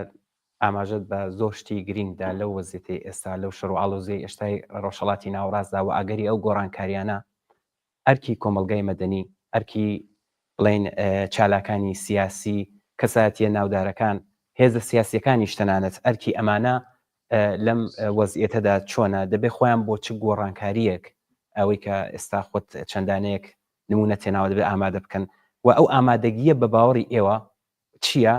ئاماژەت بە زۆر شتی گرینگدا لەو وەزیەتی ئێستا لەو شەڕ و ئاڵۆزەی ئێشتای ڕۆژهەڵاتی ناوەڕاستدا و ئاگەری ئەو گۆڕانکاریانە ئەرکی کۆمەلگای مەدەنی ئەرکی بڵێن چالاکانی سیاسی کەساتیە ناودارەکان هێزە سیاسیەکانی شتەنانەت ئەرکی ئەمانە لەم وەزیەتەدا چۆنە دەبێ خۆیان بۆ چ گۆڕانکاریەک ئەوەی کە ئێستا خۆت چەندانەیەک نمونە تێناوە دەبێت ئامادە بکەن و ئەو ئامادەگیە بە باوەڕی ئێوە چییە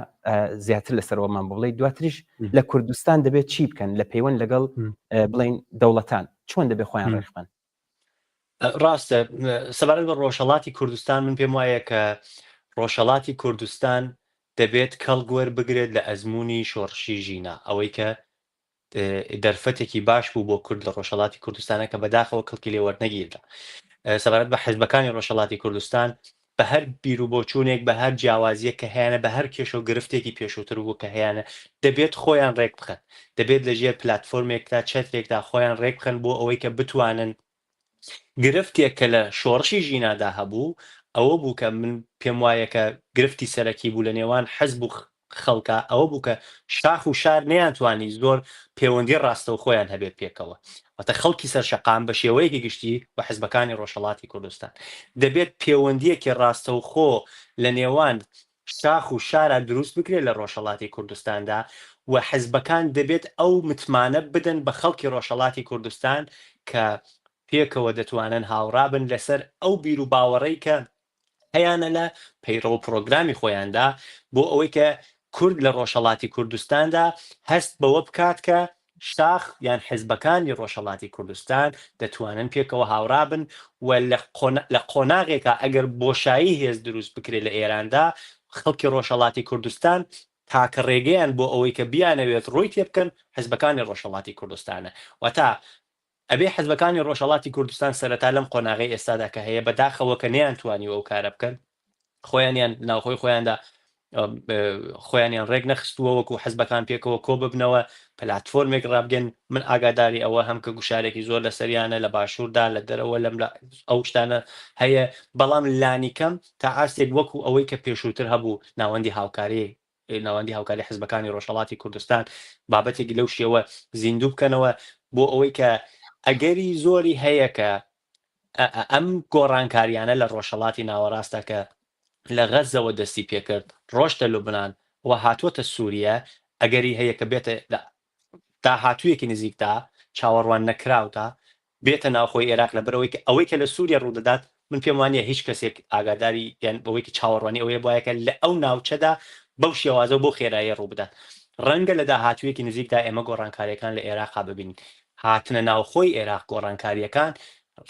زیاتر لەسەرەوەمان بڵێ دواتریش لە کوردستان دەبێت چی بکەن لە پەیوەند لەگەڵ بڵین دەوڵەتان چۆن دەبێت خۆیان ڕێخبن؟ ڕاستە سەبارەت بە ڕۆژهەڵاتی کوردستان من پێم وایە کە ڕۆژهەڵاتی کوردستان دەبێت کەڵگوەر بگرێت لە ئەزمموی شۆڕشی ژینە ئەوەی کە دەرفەتێکی باش بوو بۆ کورد لە ڕۆژهەڵاتی کوردستانە کە بەداخەوە کڵکی لێوەرنەگیردا. سەبارەت بە حیزبەکانی ڕۆژهەڵاتی کوردستان بە هەر بیر و بۆچوونێک بە هەر جیاوازیە کە هەیەە بە هەر کێش و گرفتێکی پێشووتر بوو کە هەیەە دەبێت خۆیان ڕێک بخەن دەبێت لەژێر پلتفۆرمێکدا چەتێکدا خۆیان ڕێک بخەن بۆ ئەوەی کە بتوانن گرفتێک کە لە شۆڕشی ژینادا هەبوو ئەوە بوو کە من پێم وایە کە گرفتی سەرەکی بوو لە نێوان حەزب و خەڵکە ئەوە بوو کە شاخ و شار نەیانتوانی زۆر پەیوەندی ڕاستە و خۆیان هەبێت پێکەوە واتە خەڵکی سەرشەقام بە شێوەیەکی گشتی بە حیزبەکانی ڕۆژهەڵاتی کوردستان دەبێت پەیوەندیەکی ڕاستە و خۆ لە نێوان شاخ و شارە دروست بکرێت لە ڕۆژهەڵاتی کوردستاندا و حیزبەکان دەبێت ئەو متمانە بدەن بە خەڵکی ڕۆژهەڵاتی کوردستان کە پێکەوە دەتوانن هاوڕابن لەسەر ئەو بیر و باوەڕەی کە هەیانە لە پەیڕۆ پرۆگرامی خۆیاندا بۆ ئەوەی کە کورد لە ڕۆژهەڵاتی کوردستاندا هەست بەوە بکات کە شاخ یان حیزبەکانی ڕۆژهەڵاتی کوردستان دەتوانن پێکەوە هاوڕابن و لە قۆناغێکە ئەگەر بۆشایی هێز دروست بکرێت لە ئێراندا خەڵکی ڕۆژهەڵاتی کوردستان تاکە ڕێگەیان بۆ ئەوەی کە بیانەوێت ڕووی تێ بکەن حیزبەکانی ڕۆژهەڵاتی کوردستانە واتە ئەبێ حیزبەکانی ڕۆژهەڵاتی کوردستان سەرەتا لەم قۆناغی ئێستادا کە هەیە بەداخەوە کە نەیانتوانی ئەو کارە بکەن خۆیانیان ناوخۆی خۆیاندا خۆیانیان ڕێک نەخستووە وەکو حیزبەکان پێکەوە کۆ ببنەوە پلتفۆرمێک ڕابگەن من ئاگاداری ئەوە هەم کە گوشارێکی زۆر لە سەریانە لە باشووردا لە دەرەوە لەم ئەو شتانە هەیە بەڵام لانیکەم تا ئاستێک وەکو ئەوەی کە پێشووتر هەبوو ناوەندی هاوکاری حیزبەکانی ڕۆژهەڵاتی کوردستان بابەتێکی لەو شێوە زیندوو بکەنەوە بۆ ئەوەی کە ئەگەری زۆری هەیە کە ئەم گۆڕانکاریانە لە ڕۆژهەڵاتی ناوەڕاستە کە لە غەزەوە دەستی پێکرد ڕۆشتە لوبنان و هاتووەتە سووریە ئەگەری هەیە کە بێتە داهاتوویەکی نزیکدا چاوەڕوان نەکراوتە بێتە ناوخۆی عێراق لەبەرەوەی کە ئەوەی کە لە سووریا ڕوودەدات من پێم وانە هیچ کەسێک ئاگاداری یان بەوەی کە چاوەڕوانی ئەوەیە وایە لە ئەو ناوچەدا بەو شێوازە بۆ خێرایی ڕوو بدات ڕەنگە لە داهاتوویەکی نزیکدا ئێمە گۆڕانکاریەکان لە عێراقا ببینین هاتنە ناوخۆی عێراق گۆڕانکاریەکان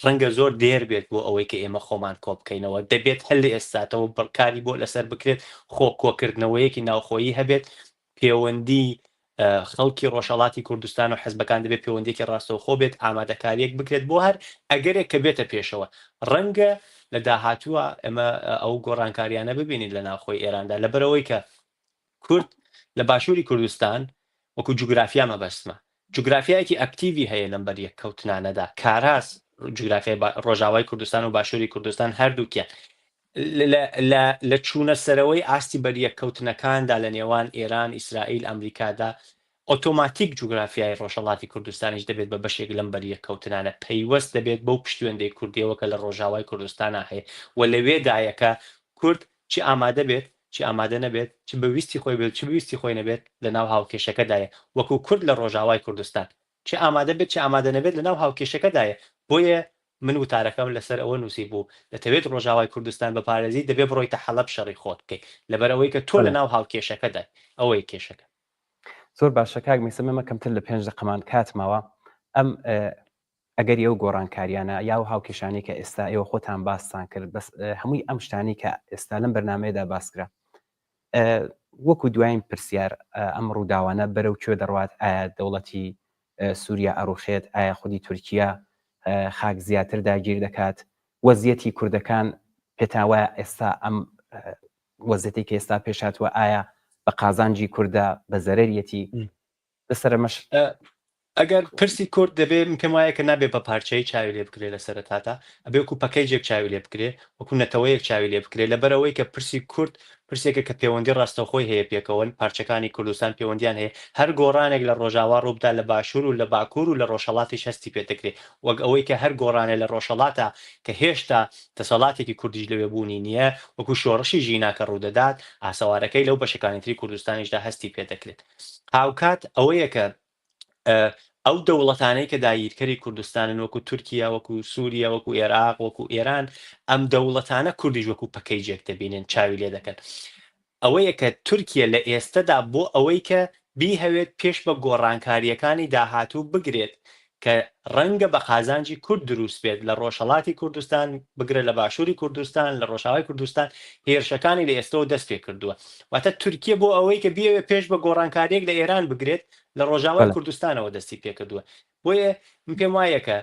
ڕەنگە زۆر دێر بێت بۆ ئەوەی کە ئێمە خۆمان کۆ بکەینەوە دەبێت هەل لە ئێستاتەوە بڕکاری بۆ لەسەر بکرێت خۆ کۆکردنەوەیەکی ناوخۆیی هەبێت پەیوەندی خەڵکی ڕۆژهەڵاتی کوردستان و حیزبەکان دەبێت پەیوەندێکی ڕاستەوە خۆ بێت ئامادەکاریەک بکرێت بۆ هەر ئەگەرێک کە بێتە پێشەوە ڕەنگە لە داهاتووە ئەمە ئەو گۆڕانکاریانە ببینین لە ناوخۆی ئێراندا لەبەرەوەی کە کورد لە باشووری کوردستان وەکو جوگرافیا مەبەستمە جوگرافیایەکی ئەکتیوی هەیە لەم بەریەک کەوتنانەدا کاراس جوگرافیای ڕۆژاوای کوردستان و باشووری کوردستان هەردووکیان لە چوونە سەرەوەی ئاستی بەریەک کەوتنەکاندا لە نێوان ئێران ئیسرائیل ئەمریکادا ئۆتۆماتیک جوگرافیای ڕۆژهەڵاتی کوردستانیش دەبێت بە بەشێک لەم بەریەک کەوتنانە پەیوەست دەبێت بەو پشتوێندەی کوردیەوە کە لە ڕۆژاوای کوردستانە هەیە و لەوێدایەکە کورد چی ئامادە بێت چی ئامادە نەبێت چ بەویستی خۆی بێت چ بویستی خۆی نەبێت لە ناو هاوکێشەکەدایە وەکو کورد لە ڕۆژاوای کوردستان چی ئامادە بێت چی ئامادە نەبێت لە ناو هاوکێشەکەدایە بۆیە من وتارەکەم لەسەر ئەوە نووسی بوو دەتەوێت ڕۆژاوای کوردستان بەپارێزی دەبێت بڕۆیتە حەڵەب شەڕی خۆت بکەیت لەبەر ئەوەی کە تۆ لە ناو هاوکێشەکەدا ئەوەی کێشەکە زۆر باشە کاک میسم ئێمە کەمتر لە 5 دقەمان کاتمەوە ئەم ئەگەر ئەو گۆڕانکاریانە یا و هاوکێشانی کە ئێستا ئێوە خۆتان باسان کرد بەس هەمووی ئەم شتانی کە ئێستا لەم بەرنمەیەدا باسکرا وەکو دوایین پرسیار ئەم ڕووداوانە بەرەو کوێ دەڕوات ئایا دەوڵەتی سووریا ئەڕوخێت ئایا خودی تورکیا خاک زیاتر داگیر دەکات وەزیەتی کوردەکان پێتاوایە ئێستا ئەم وەزیەتی کە ئێستا پێشاتوە ئایا بە قازانجی کووردە بە زەرەریەتی لەسەر مەش ئەگەر پرسی کورد دەبێت پێم وایە کە نابێت بە پارچەی چاوی لێ بکرێت لە سەرەتاتا ئەبێ وەکو پەکەیجێک چاوی لێ بکرێت وەکو نەتەوەیەک چاوی لێ بکرێت لەبەرەوەی کە پرسی کورد پرسێکە کە پەیوەندی ڕاستەوخۆی هەیە پێکەوەن پارچەکانی کوردستان پەیوەندیان هەیە هەر گۆڕانێک لە ڕۆژاوا ڕووبدا لە باشوور و لە باکوور و لە ڕۆژهەڵاتیش هەستی پێ دەکرێت وەک ئەوەی کە هەر گۆڕانێ لە ڕۆژهەڵاتە کە هێشتا دەسەڵاتێکی کوردیش لەوێ بوونی نییە وەکو شۆڕشی ژیناکە ڕوودەدات ئاسەوارەکەی لەو بەشەکانی تری کوردستانیشدا هەستی پێ دەکرێت هاوکات ئەوەیە کە ئەو دەوڵەتانەی کە داگیرکەری کوردستانن وەکو تورکیا وەکو سووریا وەکو عێراق وەکو ئێران ئەم دەوڵەتانە کوردیش وەکو پەکەیجێک دەبینن چاوی لێ دەکەن ئەوەیە کە تورکیا لە ئێستادا بۆ ئەوەی کە بیهەوێت پێش بە گۆڕانکاریەکانی داهاتوو بگرێت کە ڕەنگە بە قازانجی کورد دروست بێت لە ڕۆژهەڵاتی کوردستان بگرێت لە باشووری کوردستان لە ڕۆژاوای کوردستان هێرشەکانی لە ئێستەوە دەست پێ کردووە واتە تورکیا بۆ ئەوەی کە بیەوێت پێش بە گۆڕانکاریەک لە ئێران بگرێت لە ڕۆژاوای کوردستانەوە دەستی پێکردووە بۆیە پێم وایە کە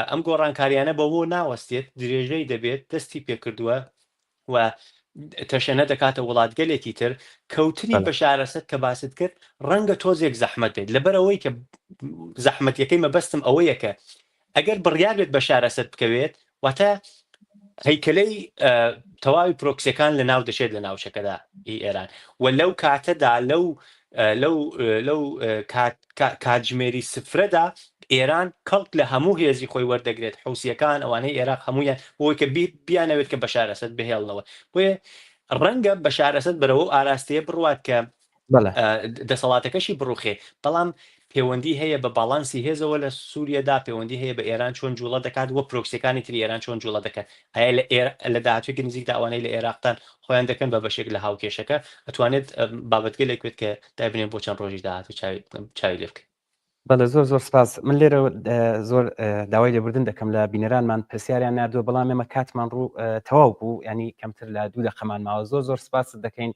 ئەم گۆڕانکاریانە بەوە ناوەستێت درێژەی دەبێت دەستی پێکردووە و تەشەنە دەکاتە وڵاتگەلێکی تر کەوتنی بەشارەسەد کە باست کرد ڕەنگە تۆزێک زەحمەت بێت لەبەرەوەی کە زەحمەتیەکەی مەبەستم ئەوەیە کە ئەگەر بڕیار بێت بەشارەسەد بکەوێت واتە هەیکەلەی تەواوی پرۆکسیەکان لە ناو دەشێت لە ناوچەکەدا ئێران و لەو کاتەدا لەو کاتژمێری سفرەدا ئێران کەڵک لە هەموو هێزی خۆی وەردەگرێت حوسیەکان ئەوانەی عێراق هەمویان بۆی کە بیانەوێت کە بەشارەسەد بهێڵنەوە بۆیە ڕەنگە بەشارەسەد بەرەوە ئاراستەیە بڕوات کە دەسەڵاتەکەشی بڕوخێ بەڵام پەیوەندی هەیە بە باڵانسی هێزەوە لە سووریەدا پەیوەندی هەیە بە ئێران چۆن جوڵە دەکات وە پرۆکسیەکانی تری ئێران چۆن جوڵە دەکات ئایا لە داهاتوێکی نزیکدا ئەوانەی لە عێراقتان خۆیان دەکەن بە بەشێک لە هاوکێشەکە ئەتوانێت بابەتگەلێک بێت کە دابنێن بۆ چەند ڕۆژی داهاتوو چاوی لێ بکەین بەڵێ زۆر زۆر سپاس من لێرە زۆر داوای لێبوردن دەکەم لە بینەرانمان پرسیاریان نردووە بەڵام ئێمە کاتمان ڕوو تەواو بوو ینی کەمتر لە 2 دقەمان ماوە زۆر زۆر سپاس دەکەین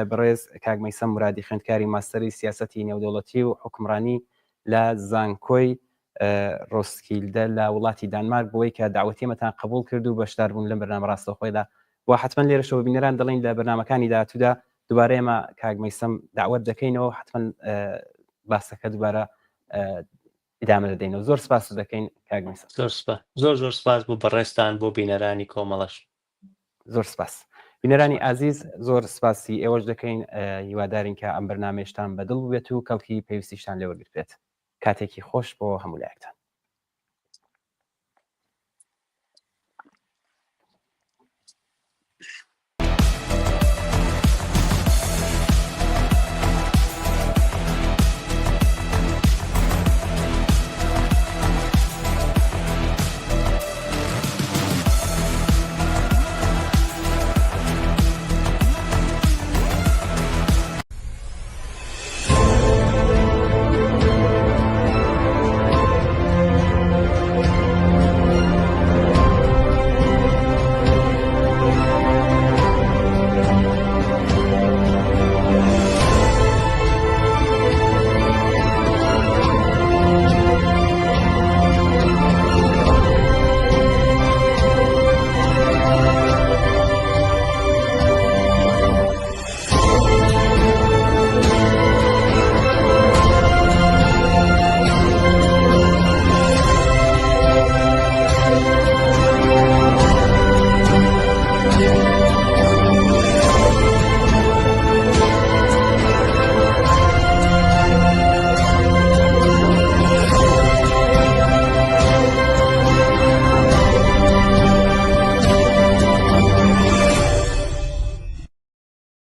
بەڕێز کاک مەیسەم مرادی خوێندکاری ماستەری سیاسەتی نێودەوڵەتی و حکمڕانی لە زانکۆی ڕۆسکیلدە لە وڵاتی دانمارک بۆی کە داوەتیمەتان قبول کرد و بەشدار بوون لەم بەرنامە ڕاستەوخۆیدا و حتمما لێرەشەوە بینەران دەڵێن لە بەرنامەکانی داهاتوودا دووبارە ئێمە کاک مەیسەم داوەت دەکەینەوە حتمما باسەکە دووبارە ئیدامە دەدەینەوە زۆر سپاس دەکەین کاک مەیسەم زۆر سپاس بۆ بەڕێستان بۆ بینەرانی کۆمەڵەش زۆر سپاس بینەرانی ئازیز زۆر سپاسی ئێوەش دەکەین هیوادارین کە ئەم بەرنامەیەشتان بەدڵ بێت و کەڵکی پێویستیشتان لێوەرگرت بێت کاتێکی خۆش بۆ هەموو لایەکتان